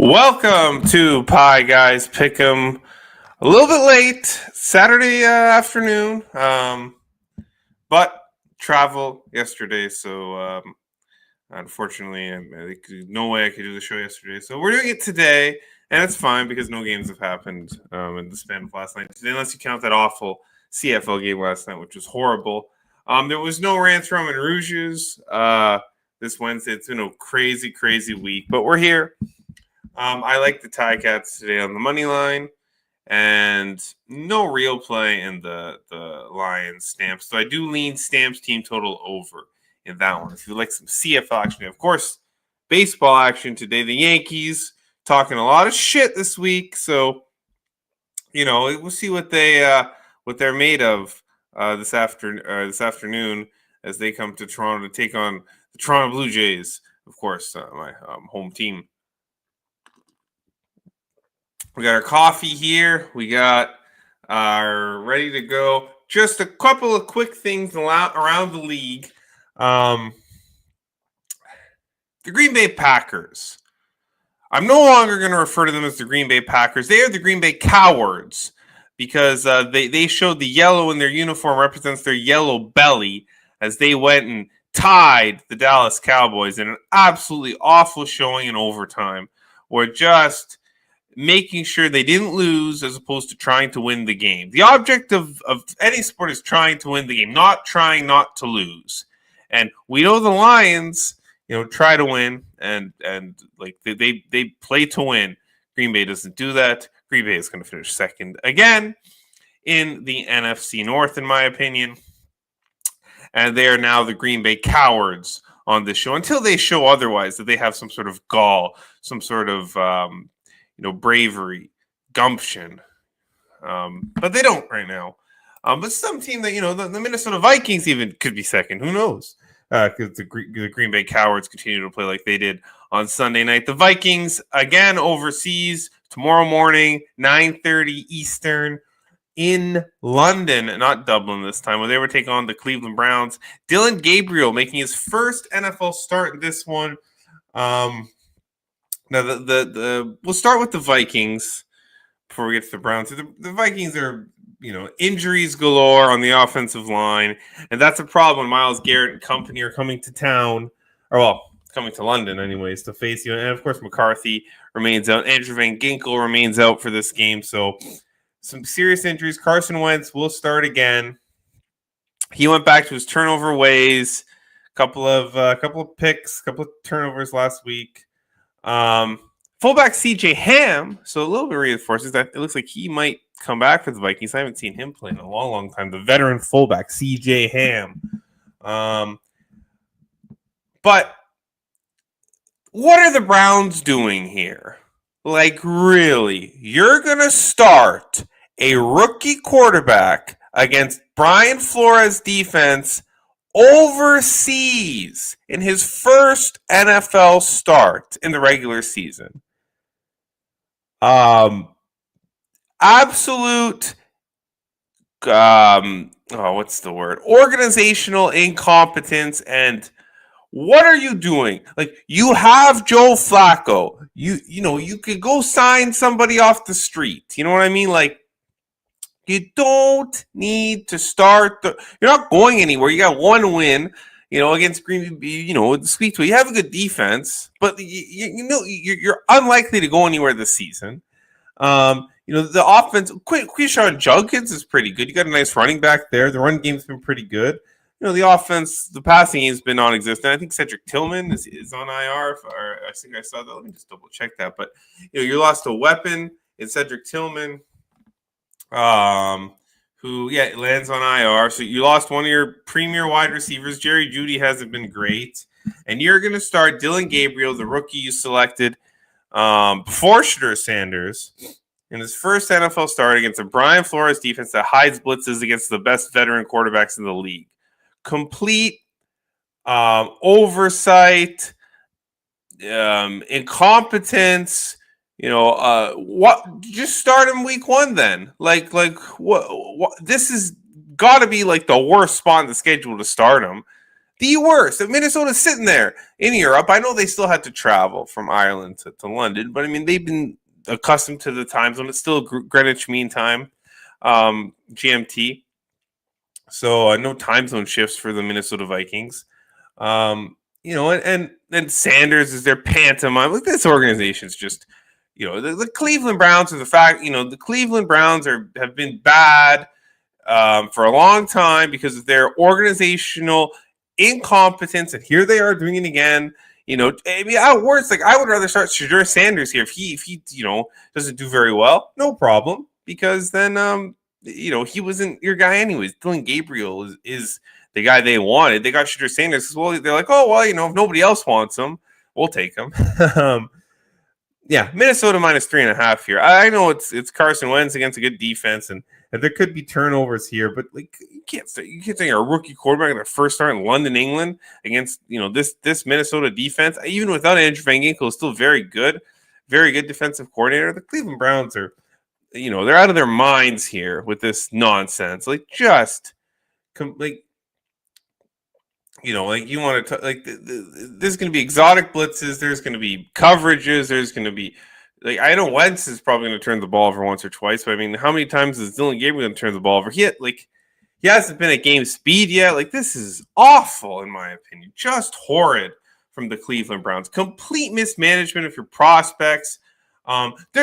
Welcome to Pie Guys Pickem. A little bit late, Saturday afternoon, but travel yesterday, so unfortunately, no way I could do the show yesterday. So we're doing it today, and it's fine because no games have happened in the span of last night today, unless you count that awful CFL game last night, which was horrible. There was no Rants, Rum, and Rouges this Wednesday. It's been a crazy, crazy week, but we're here. I like the Ticats today on the money line, and no real play in the Lions Stamps. So I do lean Stamps team total over in that one. If you like some CFL action, of course, baseball action today. The Yankees talking a lot of shit this week, so we'll see what they're made of this afternoon as they come to Toronto to take on the Toronto Blue Jays. Of course, my home team. We got our coffee here. We got our ready to go. Just a couple of quick things around the league. The Green Bay Packers. I'm no longer going to refer to them as the Green Bay Packers. They are the Green Bay Cowards because they showed the yellow in their uniform represents their yellow belly as they went and tied the Dallas Cowboys in an absolutely awful showing in overtime. Or just making sure they didn't lose as opposed to trying to win the game. The object of any sport is trying to win the game, not trying not to lose. And we know the Lions, try to win and like they play to win. Green Bay doesn't do that. Green Bay is going to finish second again in the NFC North, in my opinion. And they are now the Green Bay Cowards on this show until they show otherwise, that they have some sort of gall, some sort of bravery, gumption. But they don't right now. But some team that, the Minnesota Vikings even could be second. Who knows? Because the Green Bay Cowards continue to play like they did on Sunday night. The Vikings, again, overseas tomorrow morning, 9:30 Eastern in London, not Dublin this time, where they were taking on the Cleveland Browns. Dylan Gabriel making his first NFL start in this one. Now, we'll start with the Vikings before we get to the Browns. The Vikings are, injuries galore on the offensive line, and that's a problem when Myles Garrett and company are coming to town, coming to London anyways, to face you. And, of course, McCarthy remains out. Andrew Van Ginkel remains out for this game, so some serious injuries. Carson Wentz will start again. He went back to his turnover ways, couple of picks, couple of turnovers last week. Fullback CJ Ham, so a little bit reinforces that it looks like he might come back for the Vikings. I haven't seen him play in a long, long time. The veteran fullback CJ Ham. But what are the Browns doing here? Like, really, you're gonna start a rookie quarterback against Brian Flores' defense overseas in his first NFL start in the regular season. Absolute what's the word? Organizational incompetence. And what are you doing? Like, you have Joe Flacco. You could go sign somebody off the street. You know what I mean? Like, you don't need to start. You're not going anywhere. You got one win, against Green Bay. Speak to it. You have a good defense, but you're unlikely to go anywhere this season. The offense. Quishon Judkins is pretty good. You got a nice running back there. The run game's been pretty good. The offense, the passing game's been non-existent. I think Cedric Tillman is on IR. I think I saw that. Let me just double check that. But you lost a weapon in Cedric Tillman. Who lands on IR. So you lost one of your premier wide receivers. Jerry Jeudy hasn't been great. And you're going to start Dylan Gabriel, the rookie you selected before Shedeur Sanders, in his first NFL start against a Brian Flores defense that hides blitzes against the best veteran quarterbacks in the league. Complete oversight, incompetence. What? Just start him week one then. Like what? This is got to be like the worst spot in the schedule to start him. The worst. Minnesota's sitting there in Europe. I know they still had to travel from Ireland to London, but I mean, they've been accustomed to the time zone. It's still Greenwich Mean Time, GMT. So no time zone shifts for the Minnesota Vikings. And Sanders is their pantomime. Like, this organization's just, the Cleveland Browns are the Cleveland Browns have been bad for a long time because of their organizational incompetence, and here they are doing it again. I mean, at worst, like, I would rather start Shadur Sanders here if he doesn't do very well. No problem, because then he wasn't your guy anyways. Dylan Gabriel is the guy they wanted. They got Shadur Sanders. Well, they're like, oh well, if nobody else wants him, we'll take him. Yeah, Minnesota minus 3.5 here. I know it's Carson Wentz against a good defense, and there could be turnovers here, but like, you can't say a rookie quarterback in their first start in London, England, against this Minnesota defense, even without Andrew Van Ginkel, is still very good defensive coordinator. The Cleveland Browns are, they're out of their minds here with this nonsense. Like, just you want to there's going to be exotic blitzes. There's going to be coverages. There's going to be, I know Wentz is probably going to turn the ball over once or twice, but I mean, how many times is Dylan Gabriel going to turn the ball over? He hasn't been at game speed yet. Like, this is awful, in my opinion. Just horrid from the Cleveland Browns. Complete mismanagement of your prospects.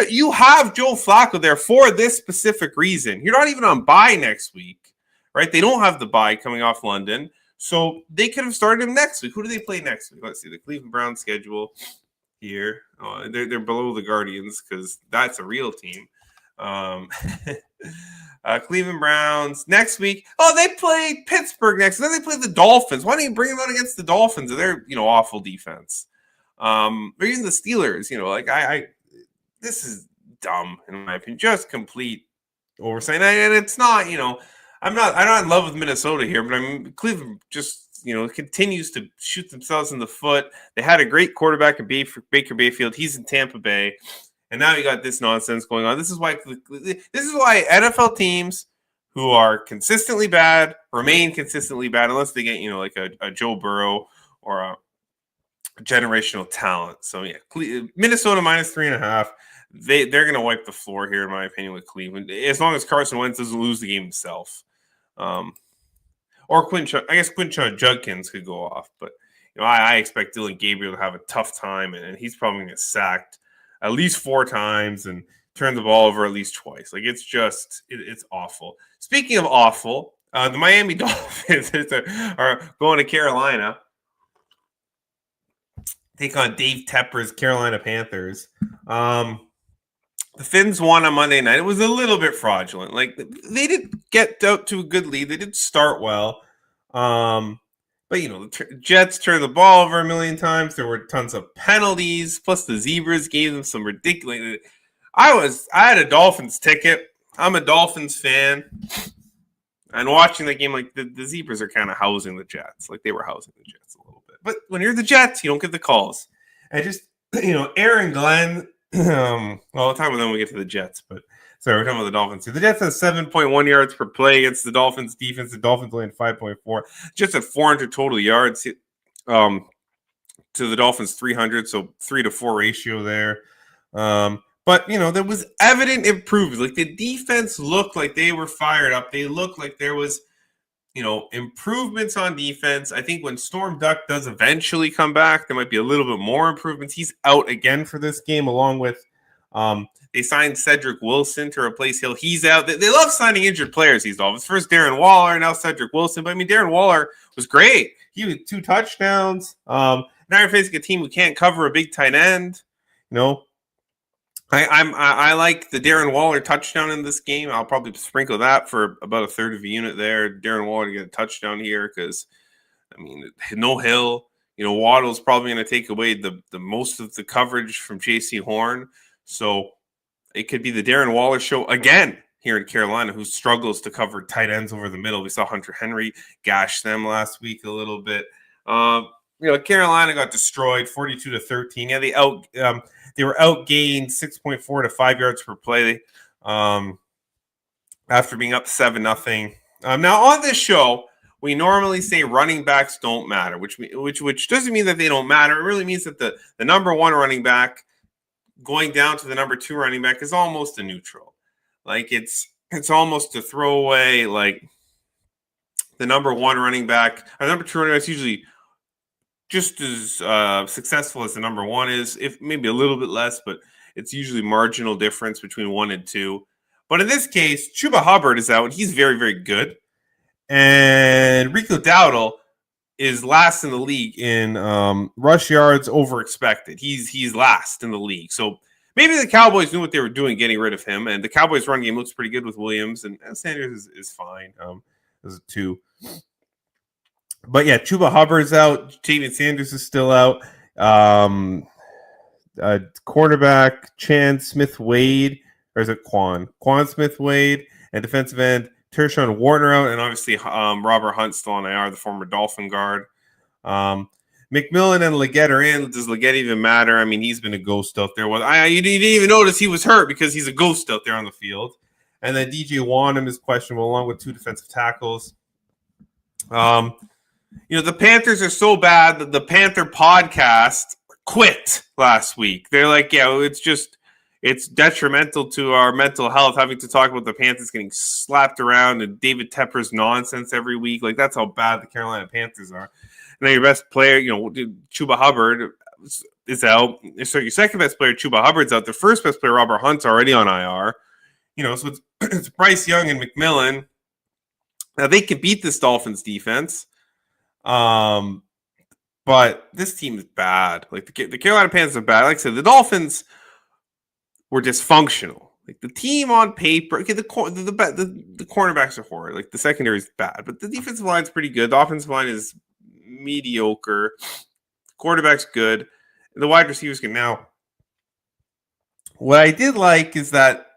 You have Joe Flacco there for this specific reason. You're not even on bye next week, right? They don't have the bye coming off London. So they could have started him next week. Who do they play next week? Let's see, the Cleveland Browns schedule here. They're below the Guardians because that's a real team. Cleveland Browns next week. Oh, they play Pittsburgh next. Then they play the Dolphins. Why don't you bring them out against the Dolphins? They're awful defense. Or even the Steelers. This is dumb in my opinion. Just complete oversight. And it's not. I'm not in love with Minnesota here, but I mean, Cleveland just, continues to shoot themselves in the foot. They had a great quarterback in Baker Mayfield. He's in Tampa Bay, and now you got this nonsense going on. This is why NFL teams who are consistently bad remain consistently bad unless they get, like a Joe Burrow or a generational talent. So yeah, Minnesota minus 3.5. They're going to wipe the floor here, in my opinion, with Cleveland, as long as Carson Wentz doesn't lose the game himself. Or Quinshon Judkins could go off, but I expect Dylan Gabriel to have a tough time, and he's probably going to get sacked at least 4 times and turn the ball over at least twice. Like, it's just it's awful. Speaking of awful, the Miami Dolphins are going to Carolina, take on Dave Tepper's Carolina Panthers. The Finns won on Monday night. It was a little bit fraudulent. Like, they did get out to a good lead. They did start well. But, the Jets turned the ball over a million times. There were tons of penalties. Plus, the Zebras gave them some ridiculous. I had a Dolphins ticket. I'm a Dolphins fan. And watching the game, like, the Zebras are kind of housing the Jets. Like, they were housing the Jets a little bit. But when you're the Jets, you don't get the calls. And just, Aaron Glenn. Well, we'll talk about them when we get to the Jets, but sorry, we're talking about the Dolphins. The Jets have 7.1 yards per play against the Dolphins defense. The Dolphins only had 5.4. Just at 400 total yards to the Dolphins 300, so 3-to-4 ratio there. But there was evident improvement. Like, the defense looked like they were fired up. They looked like there was improvements on defense. I think when Storm Duck does eventually come back, there might be a little bit more improvements. He's out again for this game, along with they signed Cedric Wilson to replace Hill. He's out. They love signing injured players, these Dolphins. First Darren Waller, now Cedric Wilson. But I mean, Darren Waller was great. He had 2 touchdowns. Now you're facing a team who can't cover a big tight end. I like the Darren Waller touchdown in this game. I'll probably sprinkle that for about a third of a unit there. Darren Waller to get a touchdown here because, I mean, no Hill. Waddle's probably going to take away the most of the coverage from J.C. Horn. So it could be the Darren Waller show again here in Carolina, who struggles to cover tight ends over the middle. We saw Hunter Henry gash them last week a little bit. Carolina got destroyed 42-13. Yeah, they were outgained 6.4 to 5 yards per play after being up 7-0. Now on this show, we normally say running backs don't matter, which doesn't mean that they don't matter. It really means that the number one running back going down to the number two running back is almost a neutral. Like it's almost a throwaway. Like the number one running back, or number two running back is usually just as successful as the number one is, if maybe a little bit less, but it's usually marginal difference between one and two. But in this case, Chuba Hubbard is out, and he's very, very good. And Rico Dowdle is last in the league in rush yards over expected. He's last in the league. So maybe the Cowboys knew what they were doing getting rid of him, and the Cowboys' run game looks pretty good with Williams, and Sanders is fine. There's a two. But yeah, Chuba Hubbard's out. Jatavian Sanders is still out. Cornerback Chan Smith-Wade, or is it Quan Smith-Wade, and defensive end Tershawn Wharton out, and obviously Robert Hunt still on IR, the former Dolphin guard. McMillan and Leggett are in. Does Leggett even matter? I mean, he's been a ghost out there. You didn't even notice he was hurt because he's a ghost out there on the field. And then DJ Wanham is questionable, along with two defensive tackles. The Panthers are so bad that the Panther podcast quit last week. They're like, yeah, it's detrimental to our mental health having to talk about the Panthers getting slapped around and David Tepper's nonsense every week. Like, that's how bad the Carolina Panthers are. And then your best player, Chuba Hubbard is out. So your second best player, Chuba Hubbard's out. The first best player, Robert Hunt's already on IR. So it's Bryce Young and McMillan. Now, they can beat this Dolphins defense. But this team is bad. Like the Carolina Panthers are bad. Like I said, the Dolphins were dysfunctional. Like the team on paper, okay, the cornerbacks are horrid. Like the secondary is bad, but the defensive line is pretty good. The offensive line is mediocre. Quarterback's good. The wide receivers can now. What I did like is that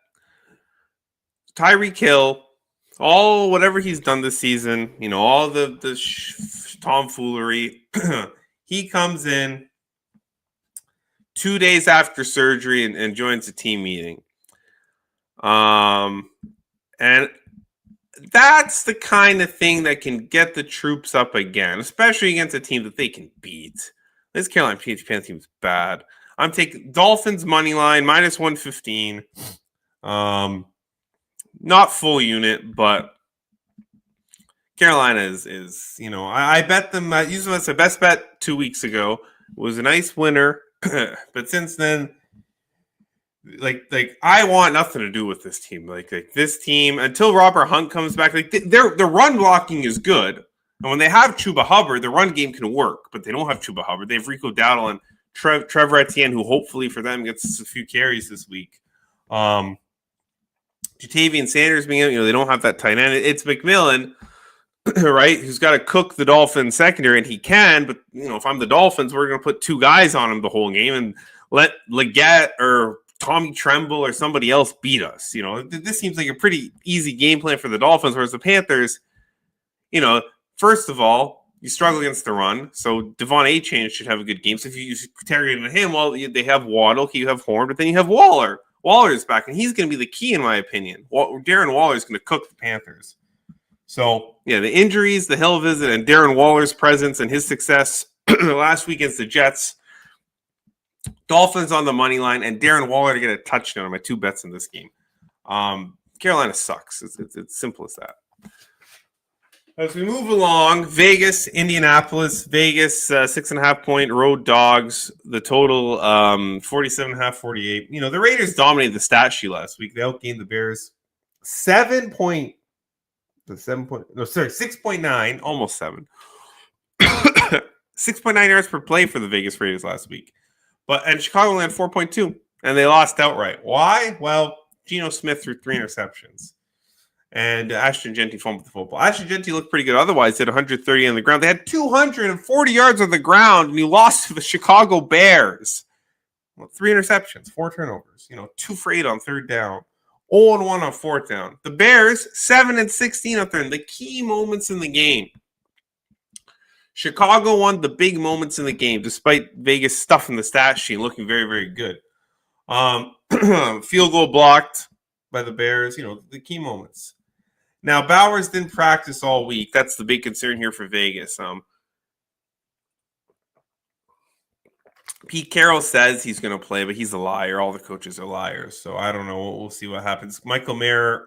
Tyreek Hill, whatever he's done this season, all the tomfoolery, he comes in 2 days after surgery and joins a team meeting. And that's the kind of thing that can get the troops up again, especially against a team that they can beat. This Carolina Panthers team is bad. I'm taking Dolphins money line minus 115. Not full unit, but Carolina is I bet them. I used them as the best bet 2 weeks ago. It was a nice winner, but since then, like I want nothing to do with this team. Like this team until Robert Hunt comes back. Like their run blocking is good, and when they have Chuba Hubbard, the run game can work. But they don't have Chuba Hubbard. They have Rico Dowdle and Trevor Etienne, who hopefully for them gets a few carries this week. Jatavian Sanders being out, they don't have that tight end. It's McMillan, right, who's got to cook the Dolphins secondary, and he can. But if I'm the Dolphins, we're going to put two guys on him the whole game and let Leggett or Tommy Tremble or somebody else beat us. This seems like a pretty easy game plan for the Dolphins, whereas the Panthers, first of all, you struggle against the run, so Devon Achane should have a good game. So if you target him, well, they have Waddle, you have Horn, but then you have Waller. Waller's back, and he's going to be the key, in my opinion. Darren Waller is going to cook the Panthers. So, yeah, the injuries, the Hill visit, and Darren Waller's presence and his success last week against the Jets. Dolphins on the money line, and Darren Waller to get a touchdown are my two bets in this game. Carolina sucks. It's simple as that. As we move along, Vegas, Indianapolis. Vegas, 6.5-point road dogs. The total, 47.5, 48. The Raiders dominated the stat sheet last week. They outgained the Bears 6.9, almost 7. 6.9 yards per play for the Vegas Raiders last week. And Chicago landed 4.2, and they lost outright. Why? Well, Geno Smith threw 3 interceptions. And Ashton Genty fumbled the football. Ashton Genty looked pretty good. Otherwise, they had 130 on the ground. They had 240 yards on the ground, and you lost to the Chicago Bears. 3 interceptions, 4 turnovers. 2 for 8 on third down. 0-1 on fourth down. The Bears, 7-16 on third. The key moments in the game. Chicago won the big moments in the game, despite Vegas stuffing the stat sheet, looking very, very good. Field goal blocked by the Bears. The key moments. Now, Bowers didn't practice all week. That's the big concern here for Vegas. Pete Carroll says he's going to play, but he's a liar. All the coaches are liars. So I don't know. We'll see what happens. Michael Mayer,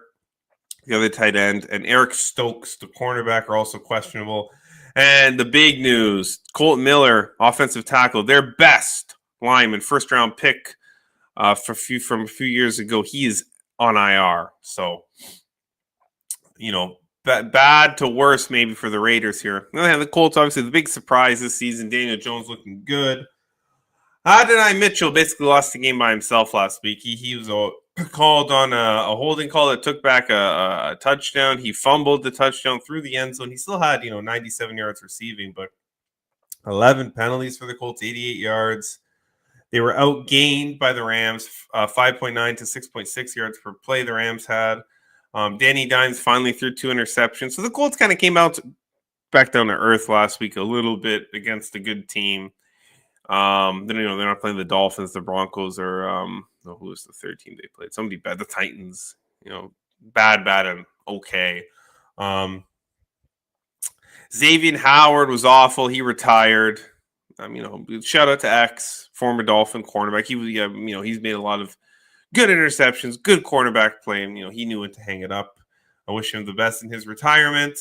the other tight end, and Eric Stokes, the cornerback, are also questionable. And the big news, Colton Miller, offensive tackle, their best lineman, first-round pick from a few years ago, he is on IR. So, bad to worse maybe for the Raiders here. The Colts, obviously, the big surprise this season. Daniel Jones looking good. Adonai Mitchell basically lost the game by himself last week. He was called on a holding call that took back a touchdown. He fumbled the touchdown through the end zone. He still had 97 yards receiving, but 11 penalties for the Colts, 88 yards. They were outgained by the Rams, 5.9 to 6.6 yards per play the Rams had. Danny Dimes finally threw 2 interceptions. So the Colts kind of came out back down to earth last week a little bit against a good team. Then they're not playing the Dolphins, the Broncos, or who was the third team they played? Somebody bad, the Titans. Bad, and okay. Xavier Howard was awful. He retired. Shout out to X, former Dolphin cornerback. He's made a lot of good interceptions, good cornerback play, and he knew when to hang it up. I wish him the best in his retirement,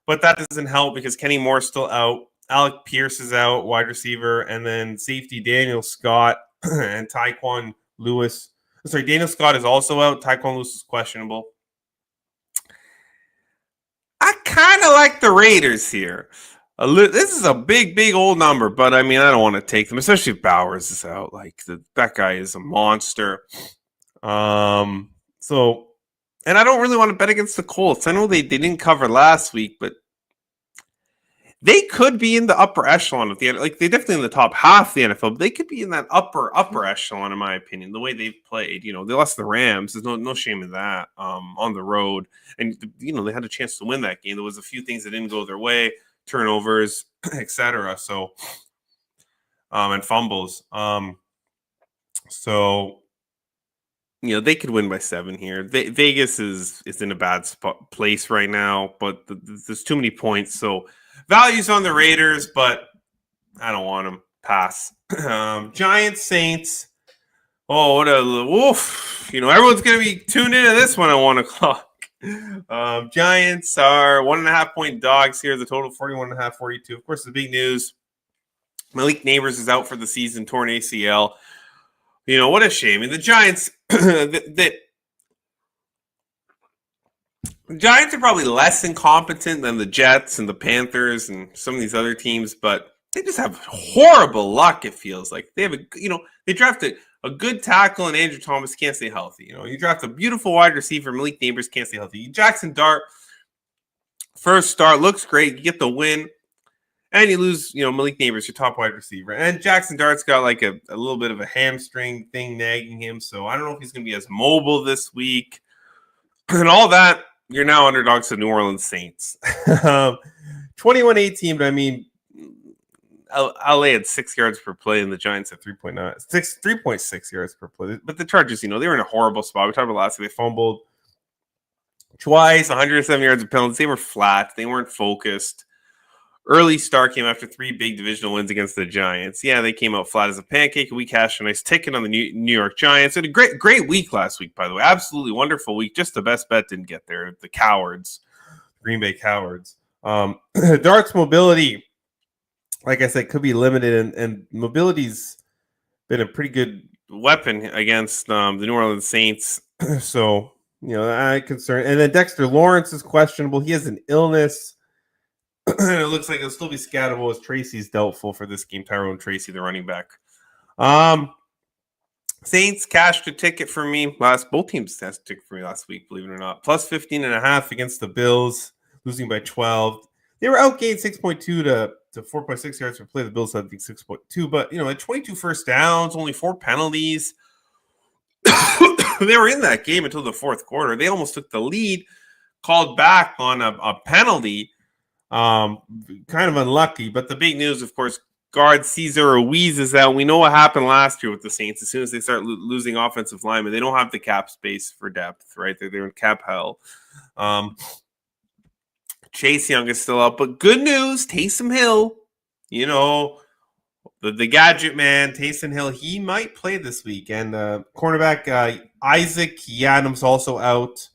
but that doesn't help because Kenny Moore's still out. Alec Pierce is out, wide receiver, and then safety Daniel Scott and Tyquan Lewis. Sorry, Daniel Scott is also out. Tyquan Lewis is questionable. I kind of like the Raiders here. This is a big old number, but I don't want to take them, especially if Bowers is out. That guy is a monster. And I don't really want to bet against the Colts. I know they didn't cover last week, but they could be in the upper echelon of the they're definitely in the top half of the NFL. But they could be in that upper echelon, in my opinion. The way they've played, they lost the Rams. There's no shame in that. On the road, and they had a chance to win that game. There was a few things that didn't go their way, turnovers, etc. So, and fumbles. They could win by 7 here. Vegas is in a bad place right now, but there's too many points. So values on the Raiders, but I don't want them. Pass. Giants, Saints. Oh, what a woof. Everyone's going to be tuned into this one at 1 o'clock. Giants are 1.5 point dogs here. The total 41.5, 42. Of course, the big news. Malik Neighbors is out for the season, torn ACL. What a shame. And the Giants, the Giants are probably less incompetent than the Jets and the Panthers and some of these other teams, but they just have horrible luck, it feels like. They have they drafted a good tackle and Andrew Thomas can't stay healthy. You draft a beautiful wide receiver, Malik Neighbors can't stay healthy. Jackson Dart, first start, looks great. You get the win. And you lose, Malik Neighbors, your top wide receiver. And Jackson Dart's got a little bit of a hamstring thing nagging him. So I don't know if he's going to be as mobile this week. And all that, you're now underdogs to New Orleans Saints. 21-18, but LA had 6 yards per play and the Giants had 3.6 yards per play. But the Chargers, they were in a horrible spot. We talked about last week. They fumbled twice, 107 yards of penalties. They were flat. They weren't focused. Early start came after 3 big divisional wins against the Giants. Yeah, they came out flat as a pancake. We cashed a nice ticket on the New York Giants. Had a great week last week, by the way. Absolutely wonderful week. Just the best bet didn't get there. The cowards, Green Bay Cowards. Dart's mobility, like I said, could be limited, and mobility's been a pretty good weapon against the New Orleans Saints. So, I'm concerned. And then Dexter Lawrence is questionable. He has an illness. It looks like it'll still be scattable as Tracy's doubtful for this game. Tyrone Tracy, the running back. Saints cashed a ticket for me. Both teams cashed a ticket for me last week, believe it or not. Plus 15.5 against the Bills, losing by 12. They were outgained 6.2 to 4.6 yards per play. The Bills had 6.2, but at 22 first downs, only 4 penalties. They were in that game until the fourth quarter. They almost took the lead, called back on a penalty. Kind of unlucky, but the big news, of course, guard Cesar Ruiz is out. We know what happened last year with the Saints. As soon as they start losing offensive linemen, they don't have the cap space for depth, right? They're in cap hell. Chase Young is still out, but good news, Taysom Hill, you know, the gadget man, Taysom Hill, he might play this week. And cornerback Isaac Yadam's also out.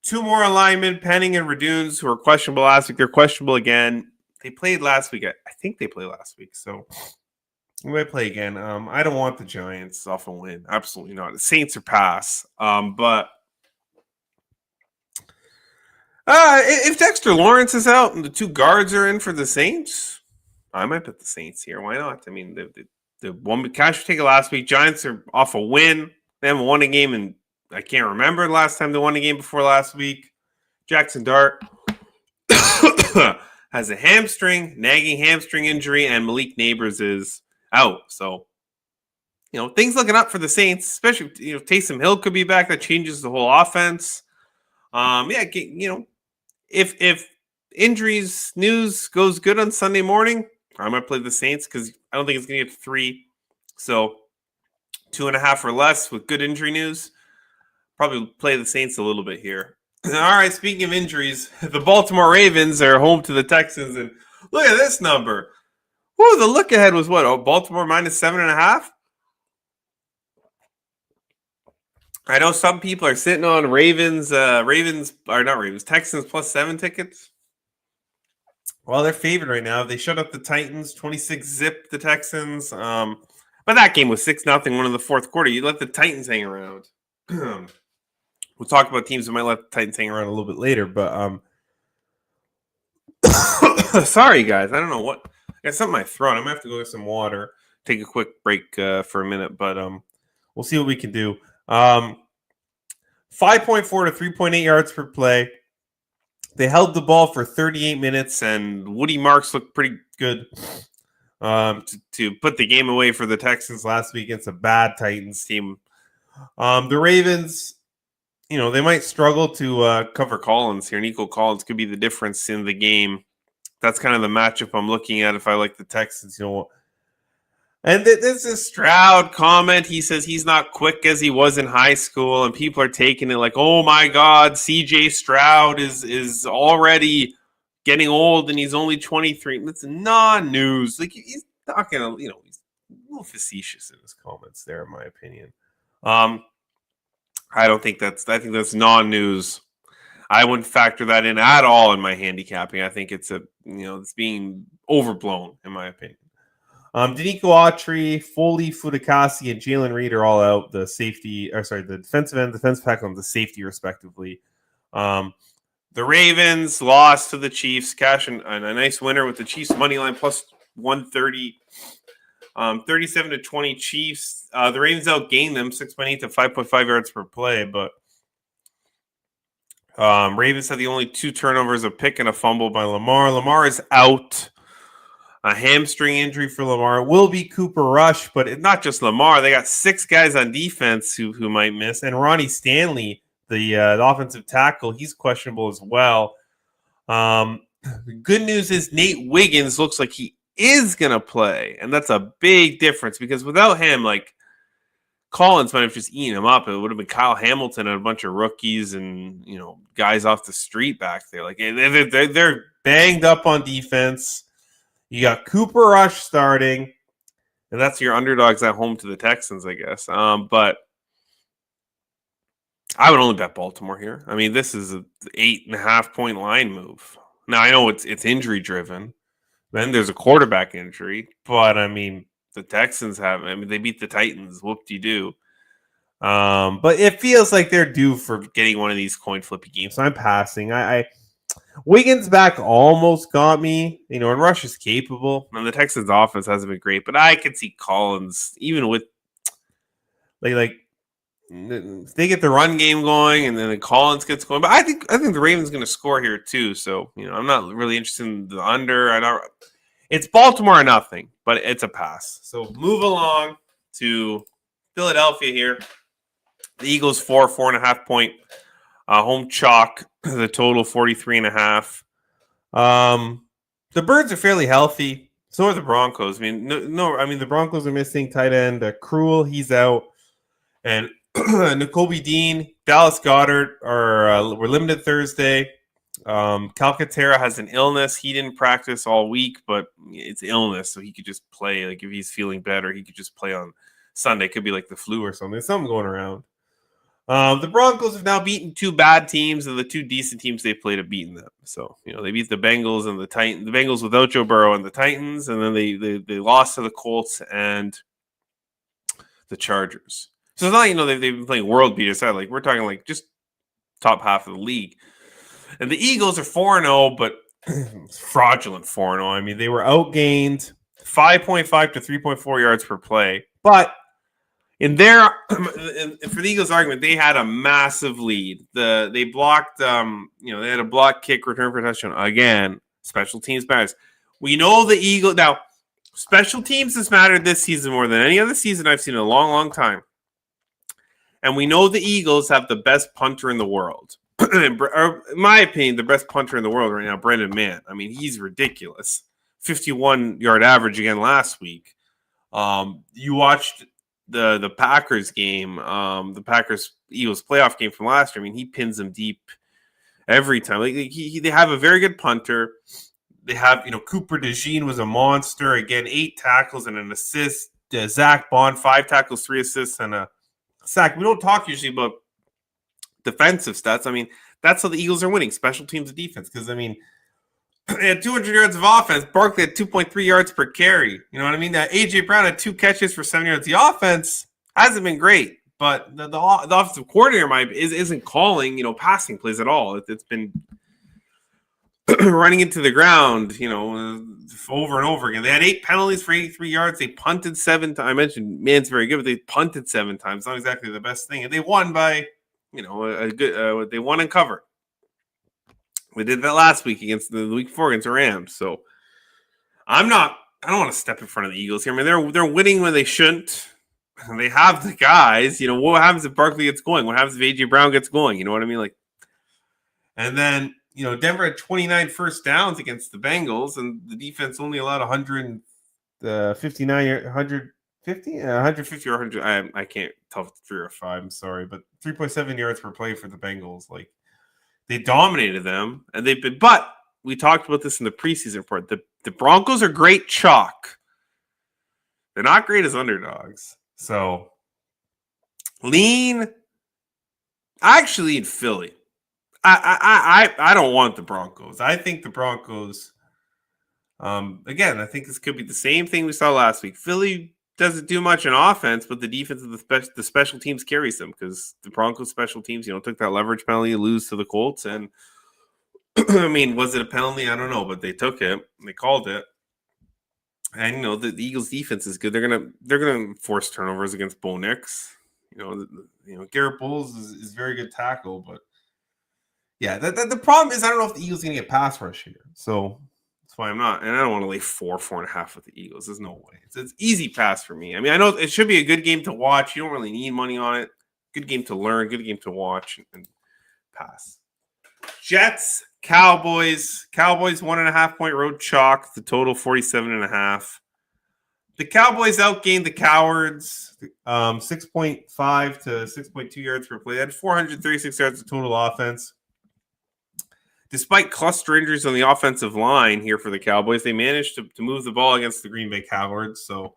Two more alignment, Penning and Radunes, who were questionable last week. They're questionable again. They played last week. I think they played last week, so we might play again. I don't want the Giants off a win. Absolutely not. The Saints are pass. But if Dexter Lawrence is out and the two guards are in for the Saints, I might put the Saints here. Why not? I mean, the one cash take it last week. Giants are off a win. They haven't won a game, and I can't remember the last time they won a game before last week. Jackson Dart has a nagging hamstring injury, and Malik Neighbors is out. So, things looking up for the Saints, especially, Taysom Hill could be back. That changes the whole offense. If injuries news goes good on Sunday morning, I might play the Saints because I don't think it's going to get 3. So 2.5 or less with good injury news. Probably play the Saints a little bit here. All right, speaking of injuries, the Baltimore Ravens are home to the Texans. And look at this number. Whoa, the look ahead was what? Baltimore minus 7.5? I know some people are sitting on Texans plus 7 tickets. Well, they're favored right now. They shut up the Titans, 26-zip the Texans. But that game was 6-0 one in the fourth quarter. You let the Titans hang around. We'll talk about teams that might let the Titans hang around a little bit later. But sorry, guys. I don't know what. I got something in my throat. I'm going to have to go get some water. Take a quick break for a minute. But we'll see what we can do. 5.4 to 3.8 yards per play. They held the ball for 38 minutes, and Woody Marks looked pretty good to put the game away for the Texans last week against a bad Titans team. The Ravens, they might struggle to cover Collins here. Nico Collins could be the difference in the game. That's kind of the matchup I'm looking at if I like the Texans. And this is Stroud comment. He says he's not quick as he was in high school, and people are taking it like, oh my God, CJ Stroud is already getting old and he's only 23. It's non-news. Like, he's not gonna, he's a little facetious in his comments there, in my opinion. I think that's non-news. I wouldn't factor that in at all in my handicapping. I think it's it's being overblown, in my opinion. Danico Autry, Foley, Fudikasi, and Jalen Reed are all out. The defensive end, defensive tackle, and the safety, respectively. The Ravens lost to the Chiefs, cash and a nice winner with the Chiefs money line plus 130, 37-20 Chiefs. The Ravens outgained them 6.8 to 5.5 yards per play, but Ravens had the only 2 turnovers, a pick and a fumble by Lamar. Lamar is out. A hamstring injury for Lamar. It will be Cooper Rush, but it's not just Lamar. They got 6 guys on defense who might miss. And Ronnie Stanley, the offensive tackle, he's questionable as well. The good news is Nate Wiggins looks like he is going to play. And that's a big difference because without him, like, Collins might have just eaten him up. It would have been Kyle Hamilton and a bunch of rookies and, guys off the street back there. Like, they're banged up on defense. You got Cooper Rush starting, and that's your underdogs at home to the Texans, I guess. But I would only bet Baltimore here. I mean, this is an 8.5-point line move. Now, I know it's injury driven. Then there's a quarterback injury, but I mean, the Texans they beat the Titans. Whoop-de-doo. But it feels like they're due for getting one of these coin flippy games. So I'm passing. Wiggins back almost got me, and Rush is capable. And the Texans offense hasn't been great, but I could see Collins, even with like if they get the run game going and then Collins gets going. But I think the Ravens going to score here too. So, I'm not really interested in the under. It's Baltimore or nothing, but it's a pass. So move along to Philadelphia here. The Eagles 4.5 point home chalk. The total 43.5. The Birds are fairly healthy. So are the Broncos. The Broncos are missing tight end Cruel. He's out, and Nakobe Dean, Dallas Goedert were limited Thursday. Calcaterra has an illness. He didn't practice all week, but it's illness, so he could just play. Like if he's feeling better, he could just play on Sunday. It could be like the flu or something. There's something going around. The Broncos have now beaten two bad teams, and the two decent teams they played have beaten them. So they beat the Bengals and the Titans. The Bengals without Joe Burrow and the Titans, and then they lost to the Colts and the Chargers. So it's not they've been playing world beaters. Like we're talking like just top half of the league. And the Eagles are 4-0, but fraudulent 4-0. I mean, they were outgained 5.5 to 3.4 yards per play. But for the Eagles' argument, they had a massive lead. They blocked, they had a block kick return for a touchdown. Again, special teams matters. We know the Eagles now. Special teams has mattered this season more than any other season I've seen in a long, long time. And we know the Eagles have the best punter in the world. In my opinion, the best punter in the world right now, Brendan Mann. I mean, he's ridiculous. 51-yard average again last week. You watched the Packers game, the Packers-Eagles playoff game from last year. I mean, he pins them deep every time. They have a very good punter. They have, Cooper DeJean was a monster. Again, 8 tackles and an assist. Zach Bond, 5 tackles, 3 assists, and a sack. We don't talk usually about defensive stats. I mean, that's how the Eagles are winning, special teams and defense. Because, I mean, they had 200 yards of offense. Barkley had 2.3 yards per carry. You know what I mean? A.J. Brown had 2 catches for 7 yards. The offense hasn't been great, but the offensive coordinator isn't calling, passing plays at all. It's been running into the ground, over and over again. They had 8 penalties for 83 yards. They punted 7 times. I mentioned Mann's very good, but they punted 7 times. Not exactly the best thing. And they won by they won and covered. We did that last week against the week before against the Rams. So I don't want to step in front of the Eagles here. I mean, they're winning when they shouldn't. They have the guys. What happens if Barkley gets going? What happens if A.J. Brown gets going? You know what I mean? And then Denver had 29 first downs against the Bengals, and the defense only allowed 150 or 100. I can't tell if it's 3 or 5. I'm sorry, but 3.7 yards per play for the Bengals. They dominated them, and but we talked about this in the preseason report. The Broncos are great chalk. They're not great as underdogs. So actually in Philly. I don't want the Broncos. I think the Broncos, again, I think this could be the same thing we saw last week. Philly doesn't do much in offense, but the defense of the special teams carries them because the Broncos special teams, took that leverage penalty to lose to the Colts. And I mean, was it a penalty? I don't know, but they took it. They called it. And the Eagles defense is good. They're gonna force turnovers against Bo Nix. Garrett Bowles is very good tackle, but yeah, the problem is I don't know if the Eagles are gonna get pass rush here. So that's why I'm not, and I don't want to lay 4.5 with the Eagles. There's no way. It's easy pass for me. I mean, I know it should be a good game to watch. You don't really need money on it. Good game to learn. Good game to watch and pass. Jets, Cowboys. Cowboys 1.5-point road chalk. The total 47.5. The Cowboys outgained the Cowards 6.5 to 6.2 yards per play. They had 436 yards of total offense. Despite cluster injuries on the offensive line here for the Cowboys, they managed to move the ball against the Green Bay Cowards. So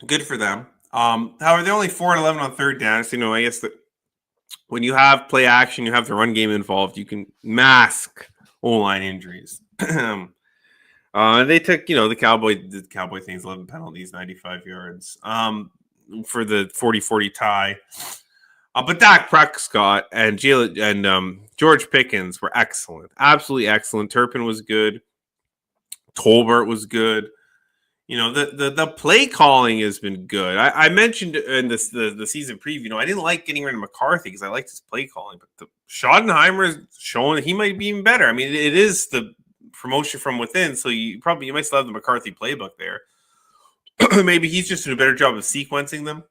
good for them. However, they're only 4-11 on third down. So, I guess that when you have play action, you have the run game involved, you can mask O-line injuries. They took, the Cowboy things, 11 penalties, 95 yards for the 40-40 tie. But Dak Prescott and George Pickens were excellent, absolutely excellent. Turpin was good. Tolbert was good. The play calling has been good. I mentioned in the season preview, I didn't like getting rid of McCarthy because I liked his play calling. But Schottenheimer is showing that he might be even better. I mean, it is the promotion from within, so you might still have the McCarthy playbook there. Maybe he's just doing a better job of sequencing them.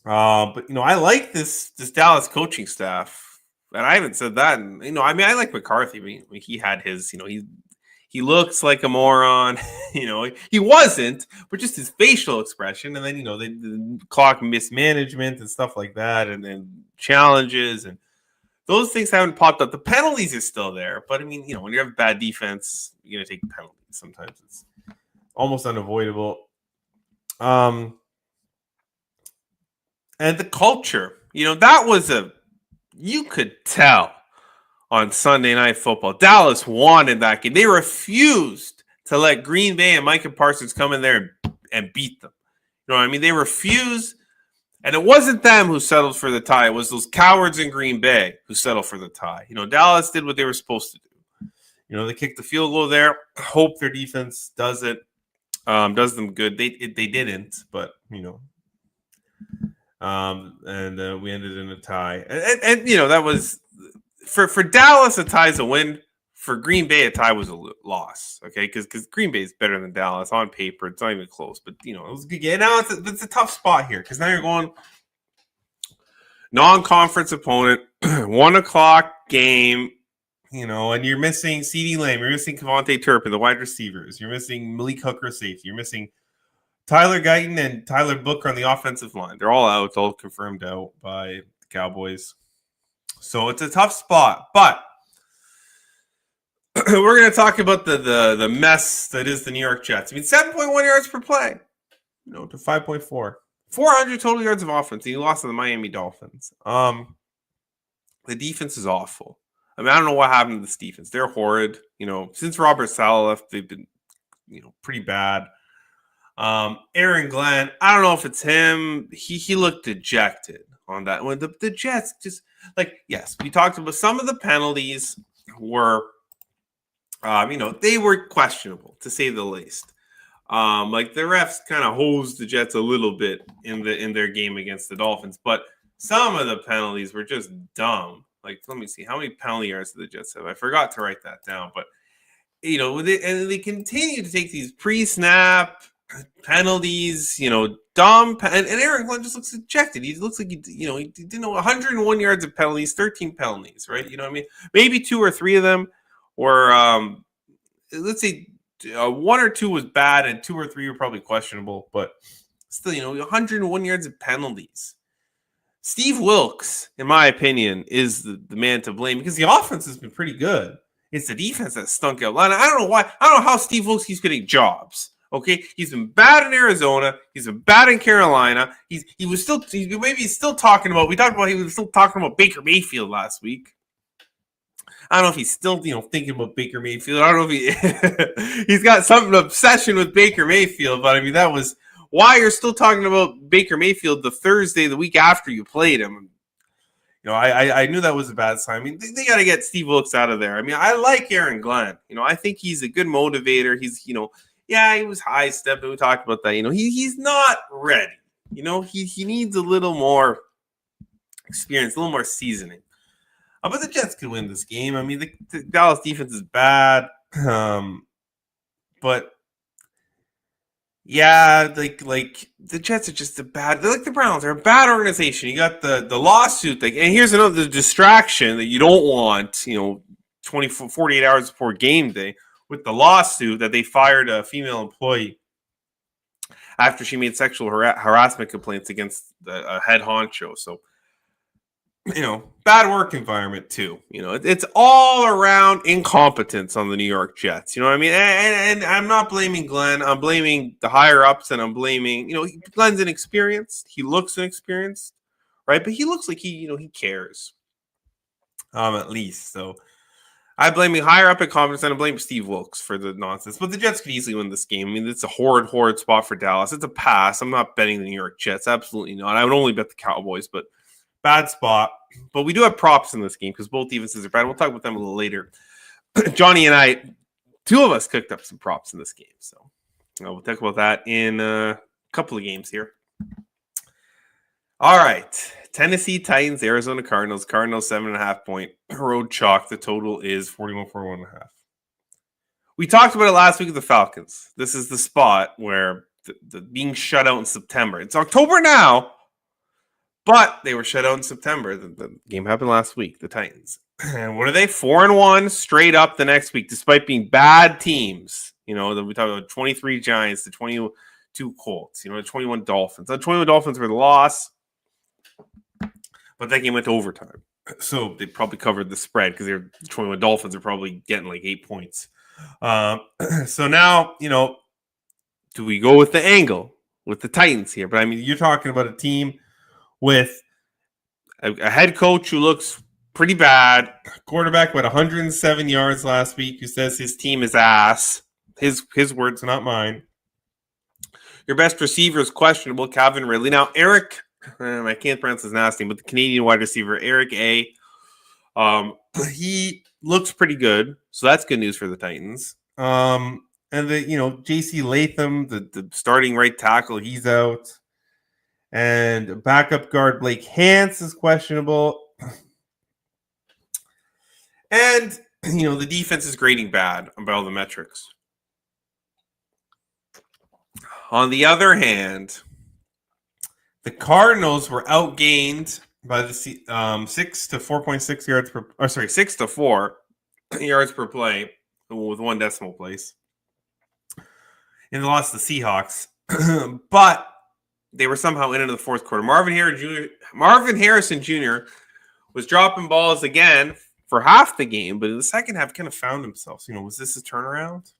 But I like this Dallas coaching staff, and I haven't said that. And I like McCarthy. I mean, he had his, he looks like a moron. He wasn't, but just his facial expression, and then the clock mismanagement and stuff like that, and then challenges and those things haven't popped up. The penalties are still there, but I mean, when you have bad defense, you're gonna take penalties. Sometimes it's almost unavoidable. And the culture, that was you could tell on Sunday Night Football. Dallas wanted that game. They refused to let Green Bay and Micah Parsons come in there and beat them. You know what I mean? They refused. And it wasn't them who settled for the tie. It was those cowards in Green Bay who settled for the tie. Dallas did what they were supposed to do. They kicked the field goal there. Hope their defense does it. Does them good. They didn't, but and we ended in a tie. And that was for Dallas, a tie is a win. For Green Bay, a tie was a loss. Okay, because Green Bay is better than Dallas on paper. It's not even close. But it was a good game. Now it's a tough spot here because now you're going non-conference opponent, 1:00 game. And you're missing CeeDee Lamb, you're missing Kevontae Turpin, the wide receivers. You're missing Malik Hooker, safety. You're missing Tyler Guyton and Tyler Booker on the offensive line. They're all out. It's all confirmed out by the Cowboys. So it's a tough spot. But we're going to talk about the mess that is the New York Jets. 7.1 yards per play, to 5.4. 400 total yards of offense. And you lost to the Miami Dolphins. The defense is awful. I don't know what happened to this defense. They're horrid. Since Robert Saleh left, they've been, pretty bad. Aaron Glenn, I don't know if it's him. He looked dejected on that. When the Jets just yes, we talked about some of the penalties were, they were questionable to say the least. The refs kind of hosed the Jets a little bit in their game against the Dolphins, but some of the penalties were just dumb. Let me see. How many penalty yards did the Jets have? I forgot to write that down. But, they continue to take these pre-snap penalties, dumb. And Aaron Glenn just looks dejected. He looks like, he didn't know 101 yards of penalties, 13 penalties, right? Maybe 2 or 3 of them were, let's say 1 or 2 was bad and 2 or 3 were probably questionable. But still, 101 yards of penalties. Steve Wilks, in my opinion, is the man to blame because the offense has been pretty good. It's the defense that stunk out. I don't know why. I don't know how Steve Wilks keeps getting jobs. Okay, he's been bad in Arizona. He's been bad in Carolina. He was still talking about. He was still talking about Baker Mayfield last week. I don't know if he's still thinking about Baker Mayfield. I don't know if he's got some obsession with Baker Mayfield. But that was. Why you're still talking about Baker Mayfield the Thursday, the week after you played him. I knew that was a bad sign. They got to get Steve Wilks out of there. I like Aaron Glenn. I think he's a good motivator. He's, he was high stepping. We talked about that. He's not ready. He needs a little more experience, a little more seasoning. But the Jets could win this game. The Dallas defense is bad. But yeah, the Jets are just they're like the Browns. They're a bad organization. You got the lawsuit thing. And here's another distraction that you don't want, 48 hours before game day with the lawsuit that they fired a female employee after she made sexual harassment complaints against a head honcho. So, bad work environment too. It's all around incompetence on the New York Jets. You know what I mean? And I'm not blaming Glenn. I'm blaming the higher ups, and I'm blaming, Glenn's inexperienced. He looks inexperienced, right? But he looks like he cares. At least. So I'm blaming higher up incompetence, and I'm blaming Steve Wilks for the nonsense. But the Jets could easily win this game. It's a horrid spot for Dallas. It's a pass. I'm not betting the New York Jets. Absolutely not. I would only bet the Cowboys, but bad spot. But we do have props in this game because both defenses are bad. We'll talk about them a little later. Johnny and I, 2 of us cooked up some props in this game. So we'll talk about that in a couple of games here. All right. Tennessee Titans, Arizona Cardinals. Cardinals 7.5 point road chalk. The total is 41.1.5. We talked about it last week with the Falcons. This is the spot where the being shut out in September. It's October now. But they were shut out in September. The game happened last week, the Titans. And what are they? 4-1 straight up the next week, despite being bad teams. We talk about 23 Giants, the 22 Colts, the 21 Dolphins. The 21 Dolphins were the loss, but that game went to overtime. So they probably covered the spread because they're Detroit Dolphins are probably getting like 8 points. So now, do we go with the angle with the Titans here? But I mean, you're talking about a team with a head coach who looks pretty bad, quarterback with 107 yards last week, who says his team is ass. His words, not mine. Your best receiver is questionable, Calvin Ridley. Now, Eric, I can't pronounce his last name, but the Canadian wide receiver, Eric A. He looks pretty good, so that's good news for the Titans. And J.C. Latham, the starting right tackle, he's out. And backup guard Blake Hance is questionable. And, the defense is grading bad by all the metrics. On the other hand, the Cardinals were outgained by the 6 to 4.6 yards per, 6 to 4 yards per play with one decimal place. And they lost the Seahawks. But they were somehow into the fourth quarter. Marvin Harrison Jr. was dropping balls again for half the game, but in the second half kind of found himself. Was this a turnaround?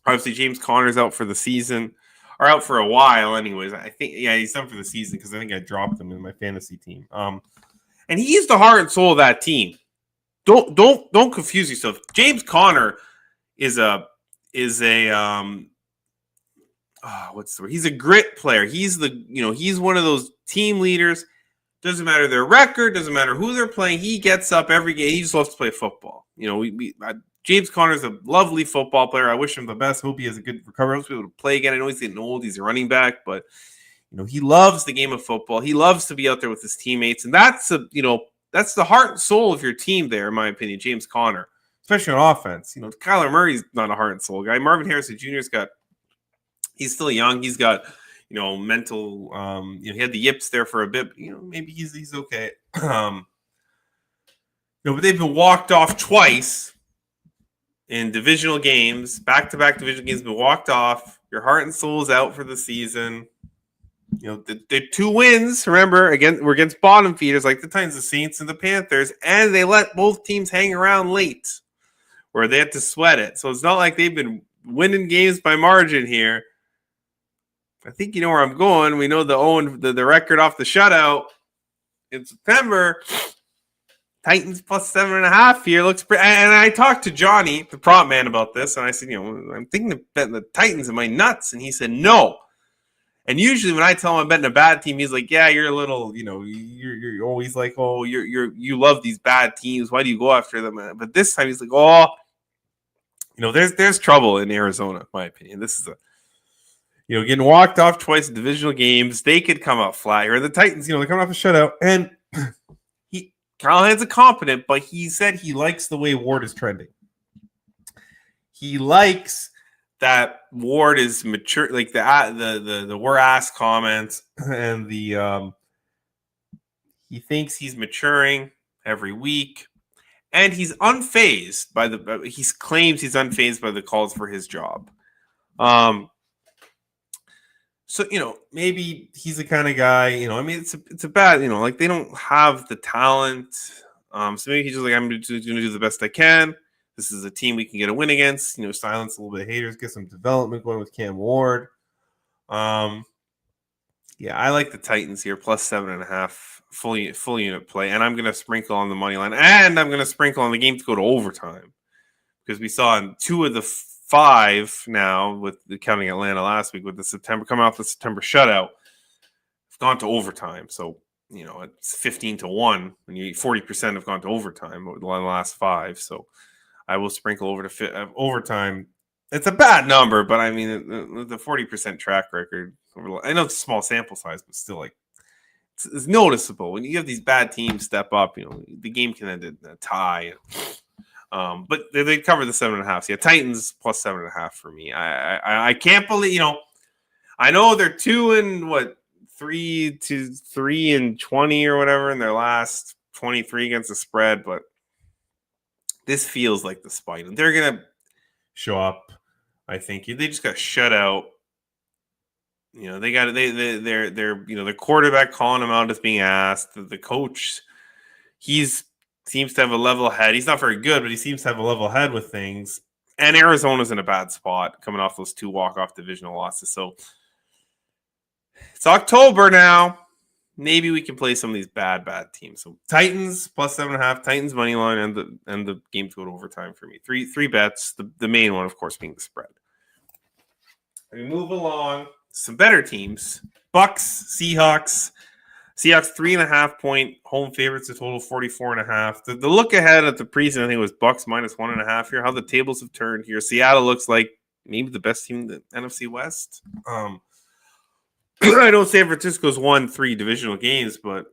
Obviously, James Conner's out for the season, or out for a while anyways. I think, he's done for the season because I think I dropped him in my fantasy team. And he's the heart and soul of that team. Don't confuse yourself. James Conner is what's the word? He's a grit player. He's he's one of those team leaders. Doesn't matter their record, doesn't matter who they're playing. He gets up every game. He just loves to play football. James Conner's a lovely football player. I wish him the best. Hope he has a good recovery. Hope he's able to play again. I know he's getting old. He's a running back, but he loves the game of football. He loves to be out there with his teammates, and that's the heart and soul of your team. There, in my opinion, James Conner, especially on offense. Kyler Murray's not a heart and soul guy. Marvin Harrison Jr.'s he's still young. He's got mental. He had the yips there for a bit. But, maybe he's okay. But they've been walked off twice. In divisional games, back-to-back divisional games, been walked off. Your heart and soul is out for the season. The 2 wins, remember, we're against bottom feeders like the Titans, the Saints, and the Panthers, and they let both teams hang around late where they had to sweat it. So it's not like they've been winning games by margin here. I think you know where I'm going. We know the record off the shutout in September. Titans plus 7.5 here looks pretty. And I talked to Johnny, the prop man, about this, and I said, I'm thinking of betting the Titans. Am I nuts? And he said, no. And usually when I tell him I'm betting a bad team, he's like, yeah, you're a little, you're always like, oh, you love these bad teams. Why do you go after them? But this time he's like, oh, there's trouble in Arizona, in my opinion. This is getting walked off twice in divisional games. They could come out flat here. The Titans, they're coming off a shutout, and Callahan's a competent, but he said he likes the way Ward is trending. He likes that Ward is mature, like the we're ass comments, and he thinks he's maturing every week, and he's unfazed by he claims he's unfazed by the calls for his job. So, maybe he's the kind of guy, it's a bad, like they don't have the talent. So maybe he's just like, I'm going to do the best I can. This is a team we can get a win against, silence a little bit of haters, get some development going with Cam Ward. I like the Titans here, plus 7.5, full unit play. And I'm going to sprinkle on the money line, and I'm going to sprinkle on the game to go to overtime. Because we saw in 2 of the 5 now, with counting Atlanta last week, with the coming off the September shutout, it's gone to overtime. So, it's 15-1 when 40% have gone to overtime over the last 5. So I will sprinkle over to overtime. It's a bad number, but I mean, the 40% track record, I know it's a small sample size, but still, like, it's noticeable. When you have these bad teams step up, the game can end in a tie. But they cover the 7.5. So Titans plus 7.5 for me. I can't believe, I know they're 3-3-20 or whatever in their last 23 against the spread, but this feels like the spite. And they're gonna show up. I think they just got shut out. They're their quarterback calling them out as being asked. The coach, seems to have a level head. He's not very good, but he seems to have a level head with things. And Arizona's in a bad spot coming off those 2 walk-off divisional losses. So it's October now. Maybe we can play some of these bad teams. So Titans plus 7.5, Titans money line, and the game to go to overtime for me. Three bets. The main one, of course, being the spread. We move along. Some better teams. Bucks, Seahawks. Seahawks 3.5 point home favorites, a total 44.5. The look ahead at the preseason, I think it was Bucks minus 1.5 here. How the tables have turned here. Seattle looks like maybe the best team in the NFC West. I know San Francisco's won 3 divisional games, but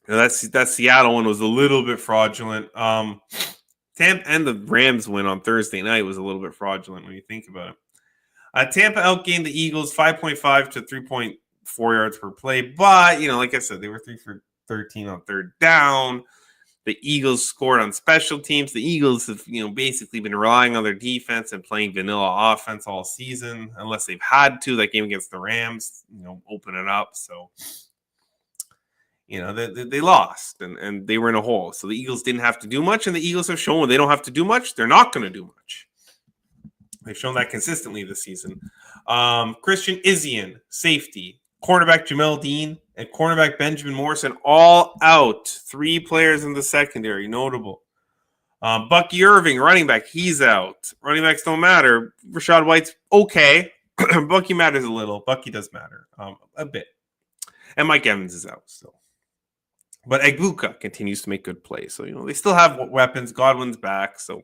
that Seattle one was a little bit fraudulent. Tampa and the Rams win on Thursday night was a little bit fraudulent when you think about it. Tampa outgained the Eagles 5.5 to 3.4 yards per play, but like I said, they were 3 for 13 on third down. The Eagles scored on special teams. The Eagles have, basically been relying on their defense and playing vanilla offense all season, unless they've had to. That game against the Rams, open it up. So, they lost and they were in a hole. So the Eagles didn't have to do much, and the Eagles have shown when they don't have to do much, they're not going to do much. They've shown that consistently this season. Christian Izien, safety. Cornerback Jamel Dean and cornerback Benjamin Morrison all out. 3 players in the secondary, notable. Bucky Irving, running back, he's out. Running backs don't matter. Rashad White's okay. Bucky matters a little. Bucky does matter a bit. And Mike Evans is out still. But Egbuka continues to make good plays. So, they still have weapons. Godwin's back, so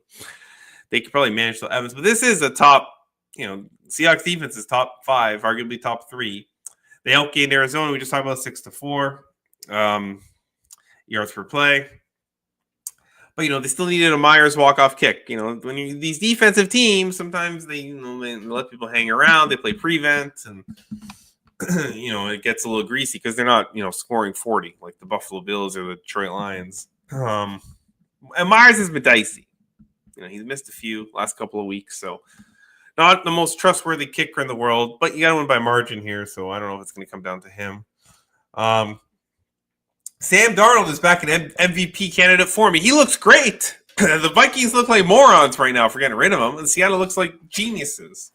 they could probably manage the Evans. But this is a top, Seahawks defense is top 5, arguably top 3. They outgained Arizona. We just talked about 6-4 yards per play. But, they still needed a Myers walk-off kick. When these defensive teams, sometimes they let people hang around. They play prevent, and, it gets a little greasy because they're not, scoring 40 like the Buffalo Bills or the Detroit Lions. And Myers has been dicey. He's missed a few last couple of weeks, so not the most trustworthy kicker in the world, but you got to win by margin here, so I don't know if it's going to come down to him. Sam Darnold is back in MVP candidate for me. He looks great. The Vikings look like morons right now for getting rid of him, and Seattle looks like geniuses.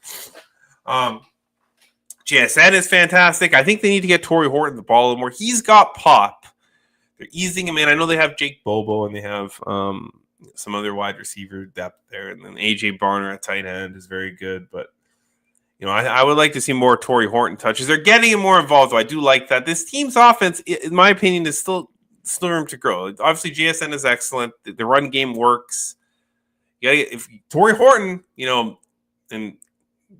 JSN is fantastic. I think they need to get Torrey Horton the ball a little more. He's got pop. They're easing him in. I know they have Jake Bobo, and they have some other wide receiver depth there, and then AJ Barner at tight end is very good. But I would like to see more Torrey Horton touches. They're getting him more involved, though. I do like that. This team's offense, in my opinion, is still room to grow. Obviously, JSN is excellent. The run game works. If Torrey Horton, in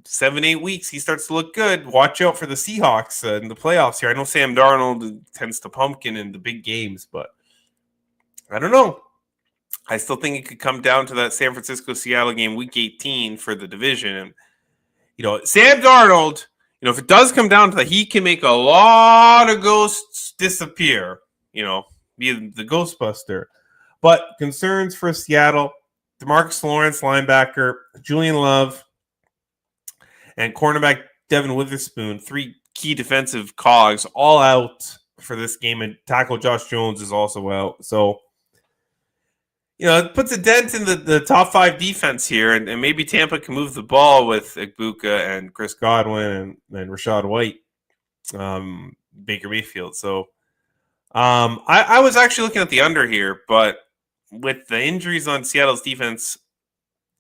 7-8 weeks, he starts to look good. Watch out for the Seahawks in the playoffs here. I know Sam Darnold tends to pumpkin in the big games, but I don't know. I still think it could come down to that San Francisco-Seattle game, Week 18 for the division. And, Sam Darnold, if it does come down to that, he can make a lot of ghosts disappear, be the Ghostbuster. But concerns for Seattle, DeMarcus Lawrence, linebacker, Julian Love, and cornerback Devin Witherspoon, 3 key defensive cogs, all out for this game. And tackle Josh Jones is also out. So, it puts a dent in the top 5 defense here, and maybe Tampa can move the ball with Egbuka and Chris Godwin and Rashad White, Baker Mayfield. So I was actually looking at the under here, but with the injuries on Seattle's defense,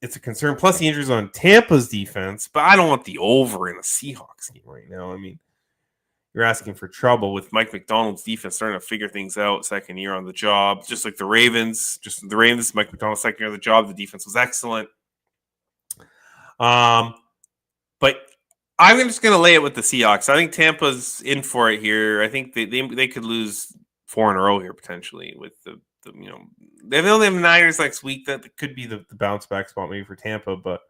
it's a concern. Plus the injuries on Tampa's defense, but I don't want the over in a Seahawks game right now. I mean, you're asking for trouble with Mike McDonald's defense starting to figure things out, second year on the job, just like the Ravens. Mike McDonald's second year on the job, the defense was excellent. But I'm just going to lay it with the Seahawks. I think Tampa's in for it here. I think they could lose 4 in a row here potentially with the they only have Niners next week. That could be the bounce back spot maybe for Tampa. But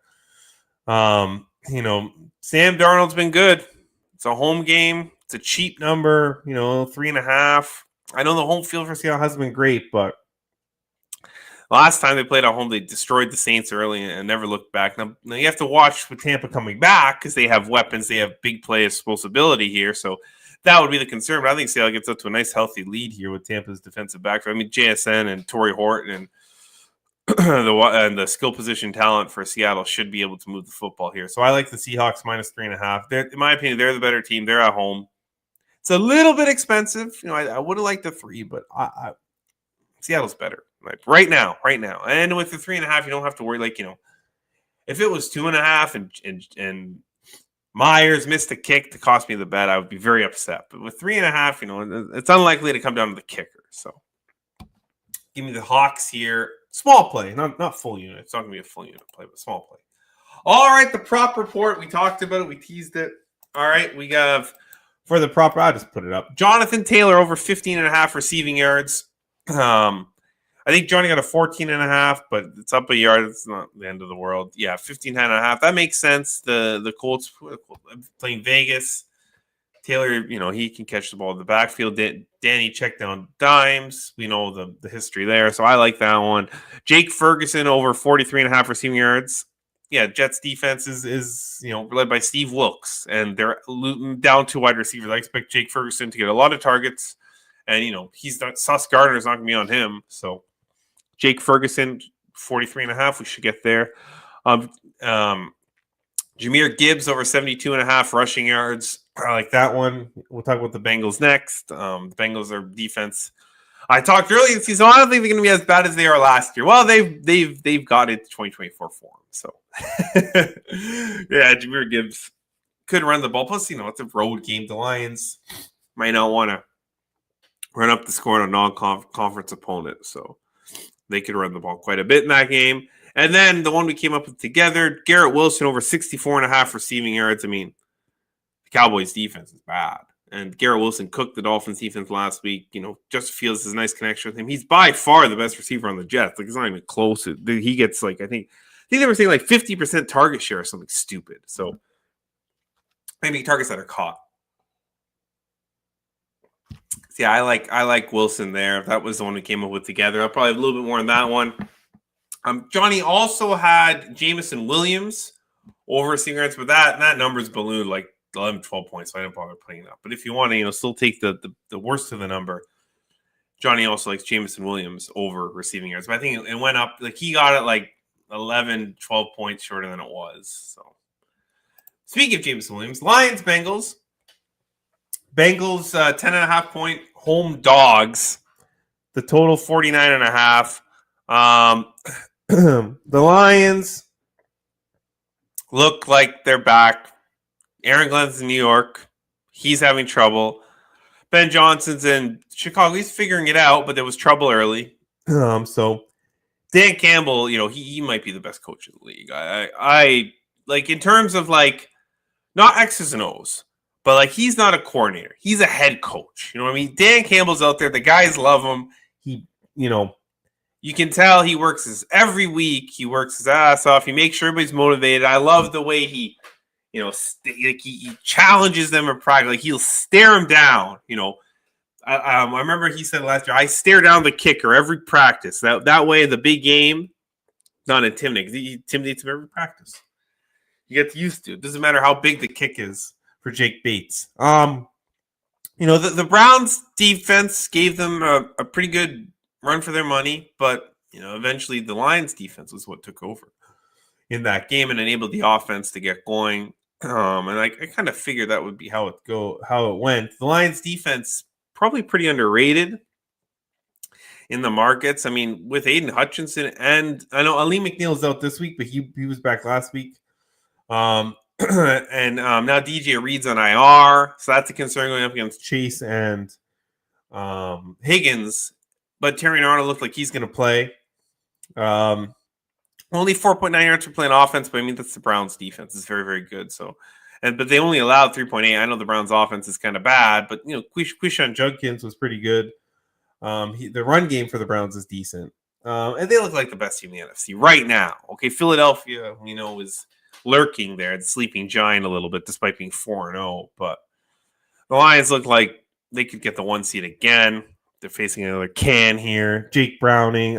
Sam Darnold's been good. It's a home game. It's a cheap number, 3.5. I know the home field for Seattle hasn't been great, but last time they played at home, they destroyed the Saints early and never looked back. Now you have to watch with Tampa coming back because they have weapons. They have big play explosibility here. So That would be the concern. But I think Seattle gets up to a nice, healthy lead here with Tampa's defensive back. I mean, JSN and Torrey Horton and the skill position talent for Seattle should be able to move the football here. So I like the Seahawks -3.5. In my opinion, they're the better team. They're at home. It's a little bit expensive. I would have liked the 3, but Seattle's better. Like right now. And with the 3.5, you don't have to worry. If it was 2.5 and Myers missed a kick to cost me the bet, I would be very upset. But with 3.5, it's unlikely to come down to the kicker. So give me the Hawks here. Small play, not full unit. It's not going to be a full unit play, but small play. All right, the prop report. We talked about it. We teased it. All right, we have for the prop. I'll just put it up. Jonathan Taylor over 15.5 receiving yards. I think Johnny got a 14.5, but it's up a yard. It's not the end of the world. Yeah, 15.5. That makes sense. The Colts playing Vegas. Taylor, he can catch the ball in the backfield. Danny checked down dimes. We know the history there, so I like that one. Jake Ferguson over 43.5 receiving yards. Yeah, Jets defense is led by Steve Wilkes, and they're down 2 wide receivers. I expect Jake Ferguson to get a lot of targets, and he's not. Sauce Gardner's not going to be on him, so Jake Ferguson 43.5. We should get there. Jahmyr Gibbs over 72.5 rushing yards. I like that one. We'll talk about the Bengals next. The Bengals are defense. I talked earlier in the season. I don't think they're going to be as bad as they are last year. Well, they've got it 2024 form. So yeah, Jahmyr Gibbs could run the ball. Plus, it's a road game. The Lions might not want to run up the score on a non-conference opponent. So they could run the ball quite a bit in that game. And then the one we came up with together, Garrett Wilson over 64.5 receiving yards. I mean, the Cowboys defense is bad. And Garrett Wilson cooked the Dolphins defense last week. Just feels a nice connection with him. He's by far the best receiver on the Jets. It's not even close. He gets I think they were saying 50% target share or something stupid. So maybe targets that are caught. So yeah, I like Wilson there. That was the one we came up with together. I'll probably have a little bit more on that one. Johnny also had Jameson Williams over receiving yards, but that number's ballooned 11, 12 points, so I didn't bother putting it up. But if you want to, still take the worst of the number, Johnny also likes Jameson Williams over receiving yards. But I think it went up. He got it 11, 12 points shorter than it was. So speaking of Jameson Williams, Lions, Bengals. Bengals 10.5 point home dogs. The total 49.5. The Lions look like they're back. Aaron Glenn's in New York. He's having trouble. Ben Johnson's in Chicago. He's figuring it out, but there was trouble early. So Dan Campbell, he might be the best coach in the league. I in terms of not X's and O's, but he's not a coordinator. He's a head coach. You know what I mean? Dan Campbell's out there. The guys love him. He, you can tell he works every week. He works his ass off. He makes sure everybody's motivated. I love the way he, he challenges them in practice. He'll stare them down. I remember he said last year, I stare down the kicker every practice. That way, the big game, not intimidating. He intimidates him every practice. You get used to it. Doesn't matter how big the kick is for Jake Bates. The Browns defense gave them a pretty good run for their money, but eventually the Lions defense was what took over in that game and enabled the offense to get going. And I kind of figured that would be how it went. The Lions defense probably pretty underrated in the markets. I mean, with Aiden Hutchinson, and I know Ali McNeil's out this week, but he was back last week. And now DJ Reed's on IR, so that's a concern going up against Chase and Higgins. But Terry Arnold looked like he's going to play. Only 4.9 yards for playing offense, but I mean that's the Browns' defense. It's very, very good. So, but they only allowed 3.8. I know the Browns' offense is kind of bad, but Quishon Judkins was pretty good. The run game for the Browns is decent, and they look like the best team in the NFC right now. Okay, Philadelphia, is lurking there, the sleeping giant a little bit, despite being 4-0. But the Lions look like they could get the 1 seed again. They're facing another can here. Jake Browning.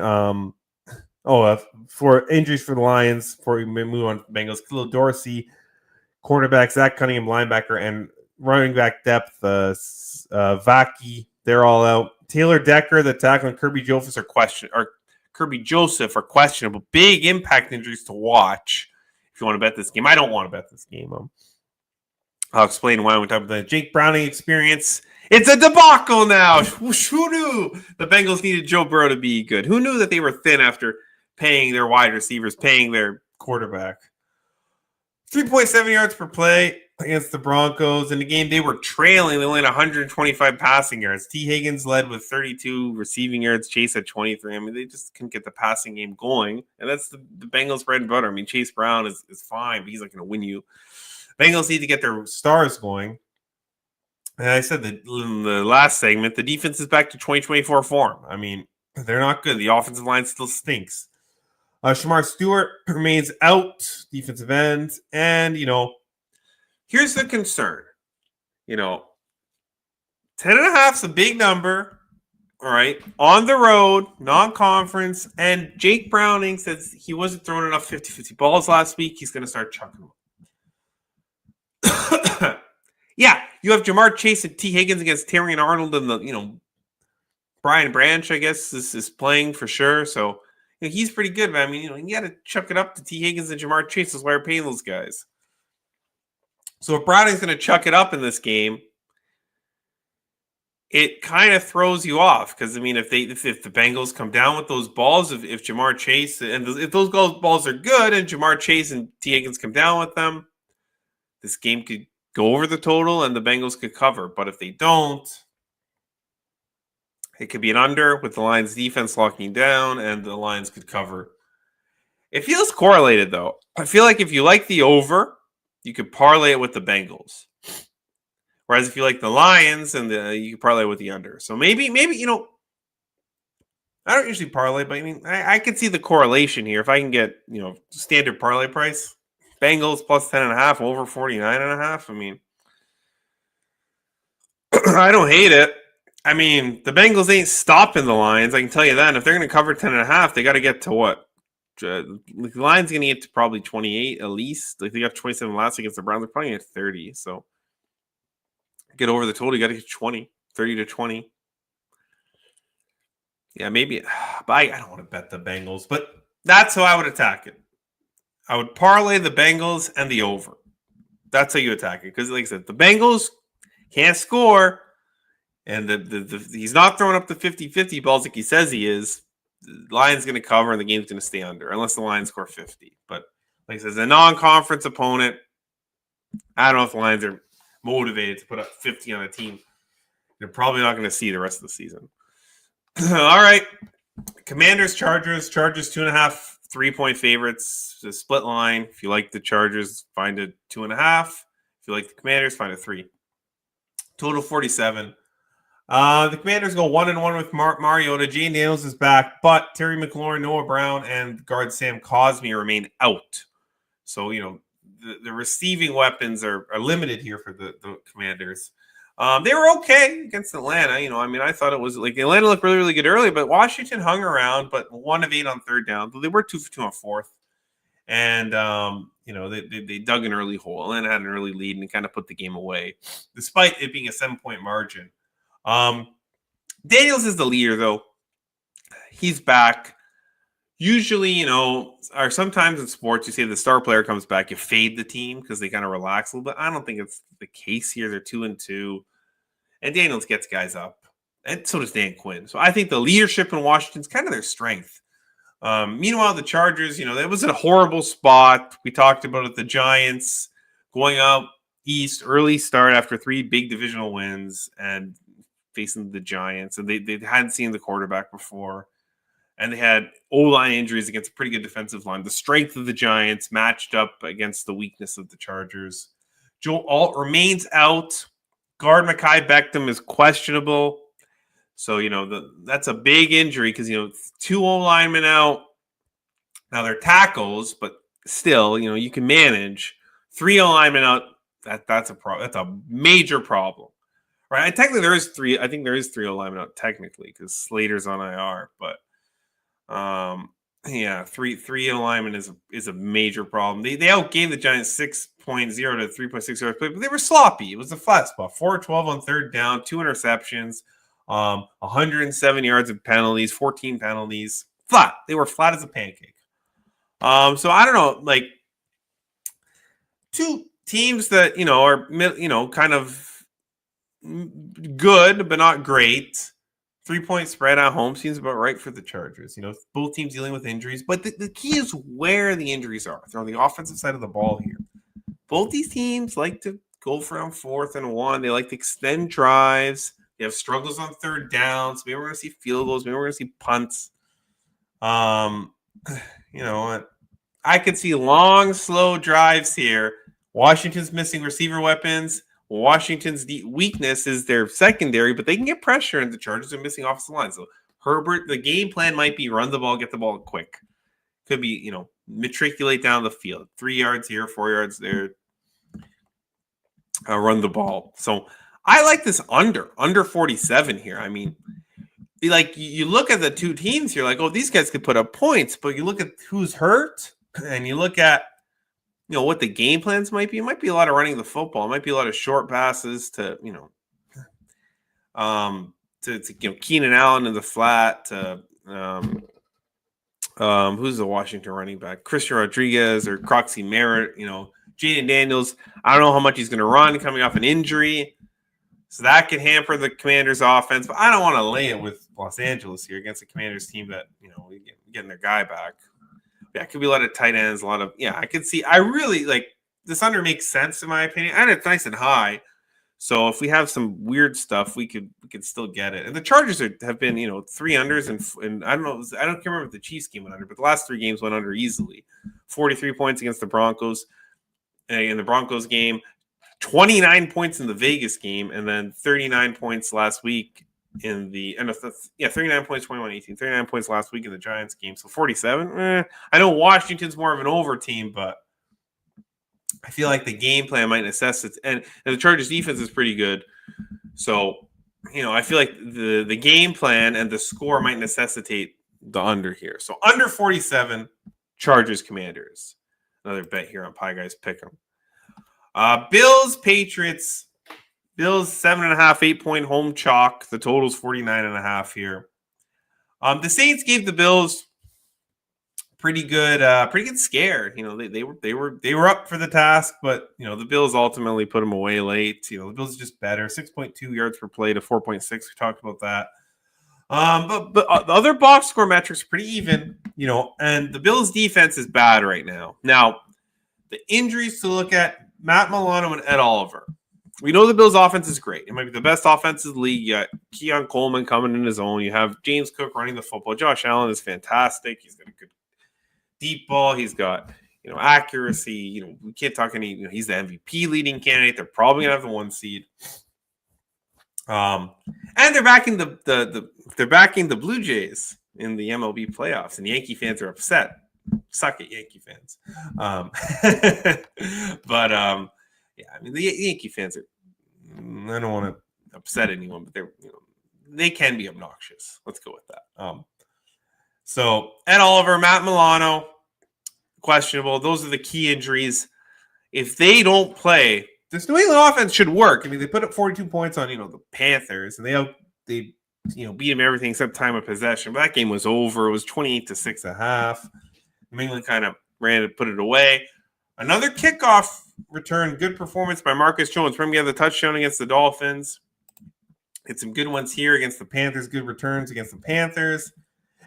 For injuries for the Lions, before we move on to the Bengals, Khalil Dorsey, quarterback, Zach Cunningham, linebacker, and running back depth, Vaki, they're all out. Taylor Decker, the tackle, and Kirby Joseph are questionable. Big impact injuries to watch if you want to bet this game. I don't want to bet this game. I'll explain why we talk about the Jake Browning experience. It's a debacle now. Who knew the Bengals needed Joe Burrow to be good? Who knew that they were thin after paying their wide receivers, paying their quarterback? 3.7 yards per play against the Broncos. In the game, they were trailing. They only had 125 passing yards. T. Higgins led with 32 receiving yards. Chase had 23. I mean, they just couldn't get the passing game going. And that's the Bengals' bread and butter. I mean, Chase Brown is fine, but he's not going to win you. Bengals need to get their stars going. And I said that in the last segment, the defense is back to 2024 form. I mean, they're not good. The offensive line still stinks. Shamar Stewart remains out, defensive end. And, here's the concern. 10.5 is a big number. All right. On the road, non-conference. And Jake Browning says he wasn't throwing enough 50-50 balls last week. He's going to start chucking them. Yeah, you have Jamar Chase and T. Higgins against Terrion Arnold, and Brian Branch, I guess, is playing for sure. So he's pretty good, but I mean, you got to chuck it up to T. Higgins and Jamar Chase. That's why we're paying those guys. So if Browning's going to chuck it up in this game, it kind of throws you off because I mean, if the Bengals come down with those balls, if Jamar Chase and if those balls are good and Jamar Chase and T. Higgins come down with them, this game could go over the total and the Bengals could cover. But if they don't, it could be an under with the Lions defense locking down and the Lions could cover. It feels correlated though. I feel like if you like the over, you could parlay it with the Bengals. Whereas if you like the Lions, and you could parlay it with the under. So maybe I don't usually parlay, but I mean I could see the correlation here. If I can get standard parlay price, Bengals plus 10.5 over 49.5. I mean, I don't hate it. I mean, the Bengals ain't stopping the Lions. I can tell you that. And if they're going to cover 10.5, they got to get to what? The Lions going to get to probably 28 at least. Like they got 27 last against the Browns. They're probably at 30. So get over the total. You got to get 20, 30 to 20. Yeah, maybe. But I don't want to bet the Bengals. But that's how I would attack it. I would parlay the Bengals and the over. That's how you attack it. Because, like I said, the Bengals can't score, and he's not throwing up the 50-50 balls like he says he is. The Lions going to cover, and the game's going to stay under, unless the Lions score 50. But, like I said, a non-conference opponent, I don't know if the Lions are motivated to put up 50 on a team. They're probably not going to see the rest of the season. All right. Commanders, Chargers. Chargers 2.5. 3-point favorites, the split line. If you like the Chargers, find a 2.5. If you like the Commanders, find a 3. Total 47. The Commanders go 1-1 with Mariota. Jane Daniels is back, but Terry McLaurin, Noah Brown, and guard Sam Cosmi remain out. So, the receiving weapons are limited here for the Commanders. They were okay against Atlanta. I thought it was like Atlanta looked really, really good early, but Washington hung around, but 1 of 8 on third down. They were 2 for 2 on fourth. And, they dug an early hole. Atlanta had an early lead and kind of put the game away, despite it being a 7-point margin. Daniels is the leader, though. He's back. Usually, or sometimes in sports, you say the star player comes back, you fade the team because they kind of relax a little bit. I don't think it's the case here. They're 2-2, and Daniels gets guys up, and so does Dan Quinn. So I think the leadership in Washington is kind of their strength. Meanwhile, the Chargers, it was a horrible spot. We talked about it. The Giants going out east, early start after 3 big divisional wins and facing the Giants, and they hadn't seen the quarterback before. And they had O-line injuries against a pretty good defensive line. The strength of the Giants matched up against the weakness of the Chargers. Joe Alt remains out. Guard Mekhi Beckham is questionable. So, that's a big injury because, 2 O-linemen out. Now, they're tackles, but still, you can manage. 3 O-linemen out, that's a major problem. Right? Technically, there is 3. I think there is 3 O-linemen out technically because Slater's on IR, but Yeah, three alignment is a major problem. They outgained the Giants 6.0 to 3.6 yards play, but they were sloppy. It was a flat spot. 4-12 on third down, 2 interceptions, 107 yards of penalties, 14 penalties. Flat. They were flat as a pancake. So I don't know, like two teams that are kind of good but not great. 3-point spread at home seems about right for the Chargers. Both teams dealing with injuries, but the key is where the injuries are. They're on the offensive side of the ball here. Both these teams like to go for on 4th and 1. They like to extend drives. They have struggles on third downs. Maybe we're going to see field goals. Maybe we're going to see punts. I could see long, slow drives here. Washington's missing receiver weapons. Washington's weakness is their secondary, but they can get pressure, and the Chargers are missing offensive line. So Herbert, the game plan might be run the ball, get the ball quick. Could be, matriculate down the field. 3 yards here, 4 yards there. Run the ball. So I like this under 47 here. I mean, like you look at the two teams, you're like, oh, these guys could put up points, but you look at who's hurt, and you look at what the game plans might be. It might be a lot of running the football. It might be a lot of short passes to Keenan Allen in the flat to who's the Washington running back? Christian Rodriguez or Croxy Merritt. Jaden Daniels. I don't know how much he's going to run coming off an injury, so that could hamper the Commanders' offense. But I don't want to lay it with Los Angeles here against the Commanders team that getting their guy back. Yeah, it could be a lot of tight ends, I could see. I really like this under makes sense in my opinion, and it's nice and high. So if we have some weird stuff, we could still get it. And the Chargers have been 3 unders, and I don't know, I don't remember if the Chiefs game went under, but the last 3 games went under easily. 43 points against the Broncos in the Broncos game, 29 points in the Vegas game, and then 39 points last week. 39 points, 21-18, 39 points last week in the Giants game. So 47. I know Washington's more of an over team, but I feel like the game plan might necessitate, and the Chargers defense is pretty good. So, I feel like the game plan and the score might necessitate the under here. So under 47, Chargers Commanders. Another bet here on Pieguy's Pickem. Bills Patriots. Bills 7.5, 8-point home chalk. The total's 49.5 here. The Saints gave the Bills pretty good scare. They were up for the task, but the Bills ultimately put them away late. The Bills are just better. 6.2 yards per play to 4.6. We talked about that. But the other box score metrics are pretty even. And the Bills defense is bad right now. Now, the injuries to look at: Matt Milano and Ed Oliver. We know the Bills' offense is great. It might be the best offense in the league. You got Keon Coleman coming in his own. You have James Cook running the football. Josh Allen is fantastic. He's got a good deep ball. He's got accuracy. We can't talk any. He's the MVP leading candidate. They're probably gonna have the 1 seed. And they're backing the Blue Jays in the MLB playoffs, and Yankee fans are upset. Suck it, Yankee fans. But the Yankee fans are. I don't want to upset anyone, but they can be obnoxious. Let's go with that. So Ed Oliver, Matt Milano, questionable. Those are the key injuries. If they don't play, this New England offense should work. They put up 42 points on the Panthers, and they beat them everything except time of possession. But that game was over. It was 28-6.5. New England kind of ran and put it away. Another kickoff return, good performance by Marcus Jones. Remember, he had the touchdown against the Dolphins. Had some good ones here against the Panthers. Good returns against the Panthers.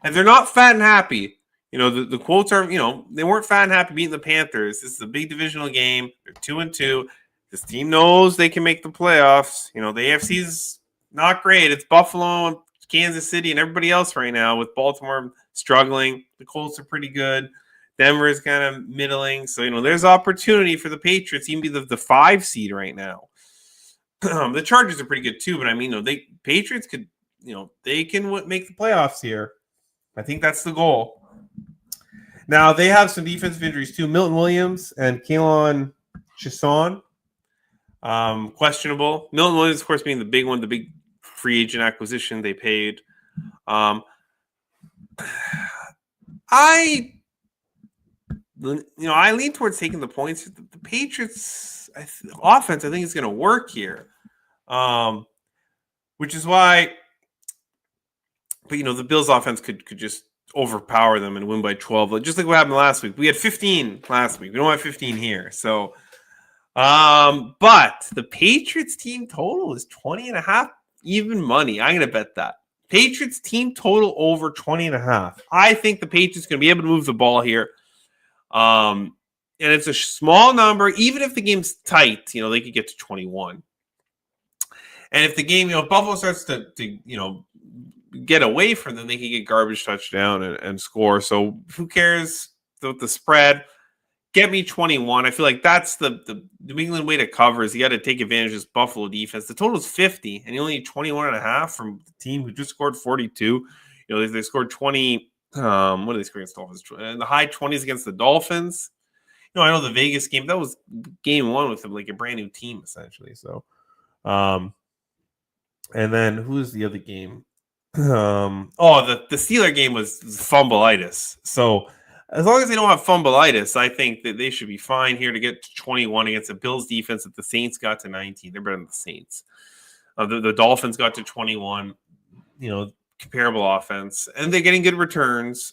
And they're not fat and happy. The quotes are, they weren't fat and happy beating the Panthers. This is a big divisional game. They're 2-2. This team knows they can make the playoffs. The AFC's not great. It's Buffalo and Kansas City and everybody else right now, with Baltimore struggling. The Colts are pretty good. Denver is kind of middling. So, there's opportunity for the Patriots, even be the 5 seed right now. The Chargers are pretty good too, but Patriots could, they can make the playoffs here. I think that's the goal. Now, they have some defensive injuries too. Milton Williams and Kalen Chasson, questionable. Milton Williams, of course, being the big one, the big free agent acquisition they paid. I lean towards taking the points. The Patriots offense, I think, is going to work here, which is why. But the Bills' offense could just overpower them and win by 12, just like what happened last week. We had 15 last week. We don't have 15 here. So, but the Patriots team total is 20.5, even money. I'm going to bet that. Patriots team total over 20.5. I think the Patriots going to be able to move the ball here. And it's a small number. Even if the game's tight, they could get to 21. And if the game, if Buffalo starts to get away from them, they can get garbage touchdown and score. So who cares with the spread? Get me 21. I feel like that's the New England way to cover is you got to take advantage of this Buffalo defense. The total is 50, and you only need 21.5 from the team who just scored 42. They scored 20. What did they score against the Dolphins? In the high 20s against the Dolphins. I know the Vegas game, that was game one with them, like a brand new team, essentially. So, and then who's the other game? The Steeler game was fumbleitis. So as long as they don't have fumbleitis, I think that they should be fine here to get to 21 against the Bills defense that the Saints got to 19. They're better than the Saints. The Dolphins got to 21, comparable offense, and they're getting good returns.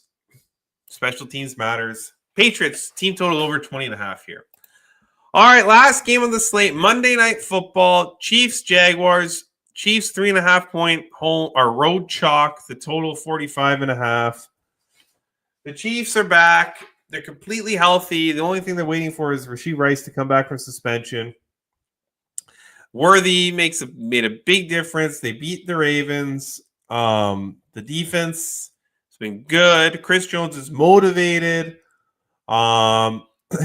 Special teams matters. Patriots team total over 20.5 here. All right, last game on the slate, Monday Night Football, Chiefs, Jaguars. Chiefs 3.5 point home or road chalk. The total 45.5. The Chiefs are back. They're completely healthy. The only thing they're waiting for is Rashee Rice to come back from suspension. Worthy made a big difference. They beat the Ravens. The defense has been good. Chris Jones is motivated.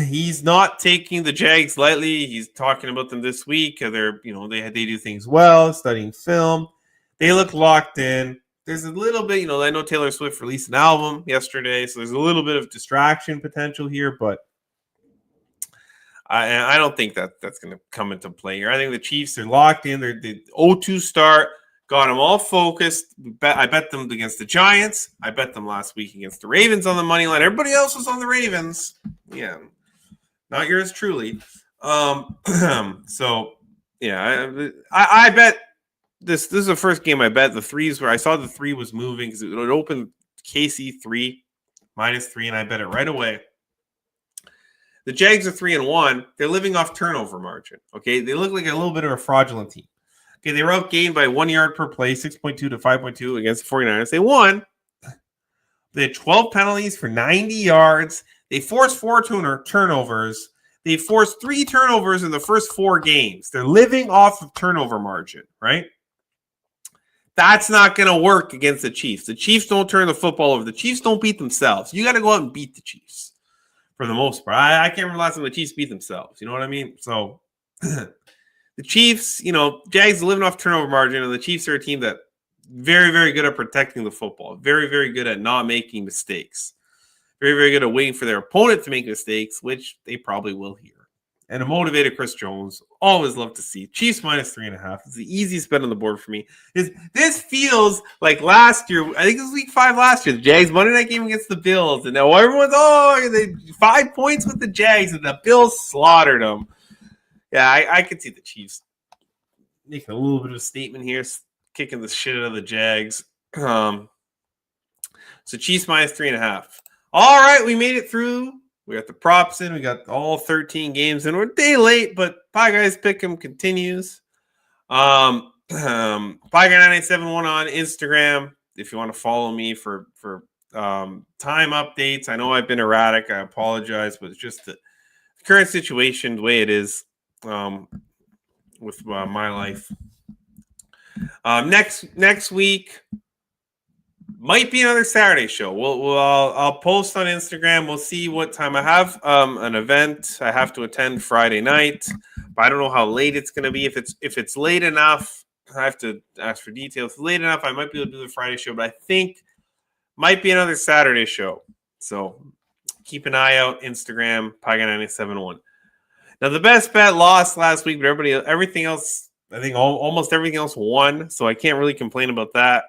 He's not taking the Jags lightly. He's talking about them this week. They're, they do things well, studying film. They look locked in. There's a little bit, I know Taylor Swift released an album yesterday, so there's a little bit of distraction potential here, but I don't think that's going to come into play here. I think the Chiefs are locked in. They're the 0-2 start, got them all focused. I bet them against the Giants. I bet them last week against the Ravens on the money line. Everybody else was on the Ravens. Yeah. Not yours truly. So, yeah, I bet this is the first game I bet the threes where I saw the 3 was moving because it opened KC 3 -3, and I bet it right away. The Jags are 3-1. They're living off turnover margin. Okay, they look like a little bit of a fraudulent team. Okay, they were outgained by 1 yard per play, 6.2 to 5.2 against the 49ers. They won. They had 12 penalties for 90 yards. They forced 4 turnovers. They forced 3 turnovers in the first 4 games. They're living off of turnover margin, right? That's not going to work against the Chiefs. The Chiefs don't turn the football over. The Chiefs don't beat themselves. You got to go out and beat the Chiefs for the most part. I can't remember last time the Chiefs beat themselves. You know what I mean? So the Chiefs, Jags living off turnover margin, and the Chiefs are a team that very, very good at protecting the football. Very, very good at not making mistakes. Very, very good at waiting for their opponent to make mistakes, which they probably will here. And a motivated Chris Jones, always love to see. Chiefs -3.5. It's the easiest bet on the board for me. This feels like last year. I think it was week 5 last year. The Jags Monday night game against the Bills. And now everyone's, they 5 points with the Jags, and the Bills slaughtered them. Yeah, I could see the Chiefs making a little bit of a statement here, kicking the shit out of the Jags. So Chiefs -3.5. All right, we made it through. We got the props in. We got all 13 games in. We're a day late, but Pieguy Pickem continues. Pieguy9871 on Instagram. If you want to follow me for time updates. I know I've been erratic. I apologize, but it's just the current situation, the way it is with my life. Next week might be another Saturday show. I'll post on Instagram. We'll see what time I have an event I have to attend Friday night, but I don't know how late it's going to be. If it's late enough, I have to ask for details. If it's late enough, I might be able to do the Friday show, but I think might be another Saturday show. So keep an eye out. Instagram Pieguy9871. Now the best bet lost last week, but everything else, I think almost everything else won. So I can't really complain about that.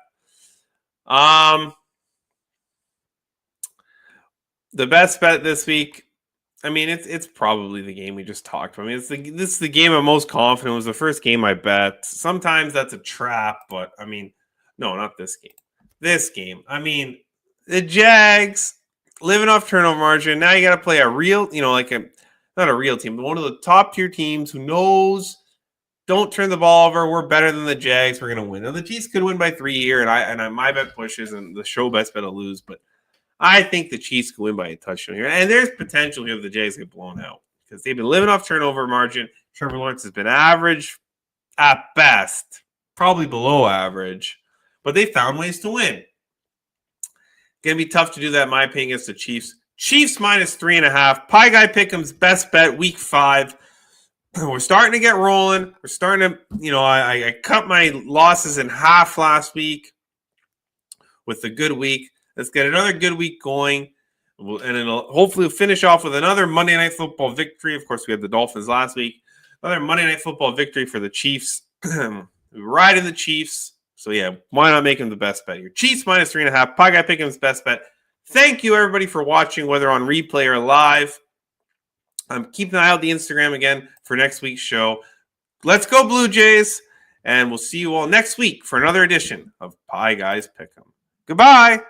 The best bet this week, I mean, it's probably the game we just talked about. I mean, this is the game I'm most confident. It was the first game I bet. Sometimes that's a trap, but I mean, no, not this game. This game, I mean, the Jags living off turnover margin. Now you got to play a real, like not a real team, but one of the top tier teams who knows don't turn the ball over. We're better than the Jags. We're gonna win. Now the Chiefs could win by 3 here, and my bet pushes, and the show best bet to lose, but. I think the Chiefs can win by a touchdown here. And there's potential here if the Jags get blown out because they've been living off turnover margin. Trevor Lawrence has been average at best, probably below average, but they found ways to win. Going to be tough to do that, in my opinion, against the Chiefs. Chiefs -3.5. Pieguy Pickem's best bet, week 5. We're starting to get rolling. We're starting to, I cut my losses in half last week with a good week. Let's get another good week going, and it'll hopefully finish off with another Monday Night Football victory. Of course, we had the Dolphins last week. Another Monday Night Football victory for the Chiefs. We ride in the Chiefs. So, yeah, why not make them the best bet here? Chiefs -3.5. Pieguy Pickem's best bet. Thank you, everybody, for watching, whether on replay or live. Keep an eye out the Instagram again for next week's show. Let's go, Blue Jays. And we'll see you all next week for another edition of Pie Guys Pick'em. Goodbye.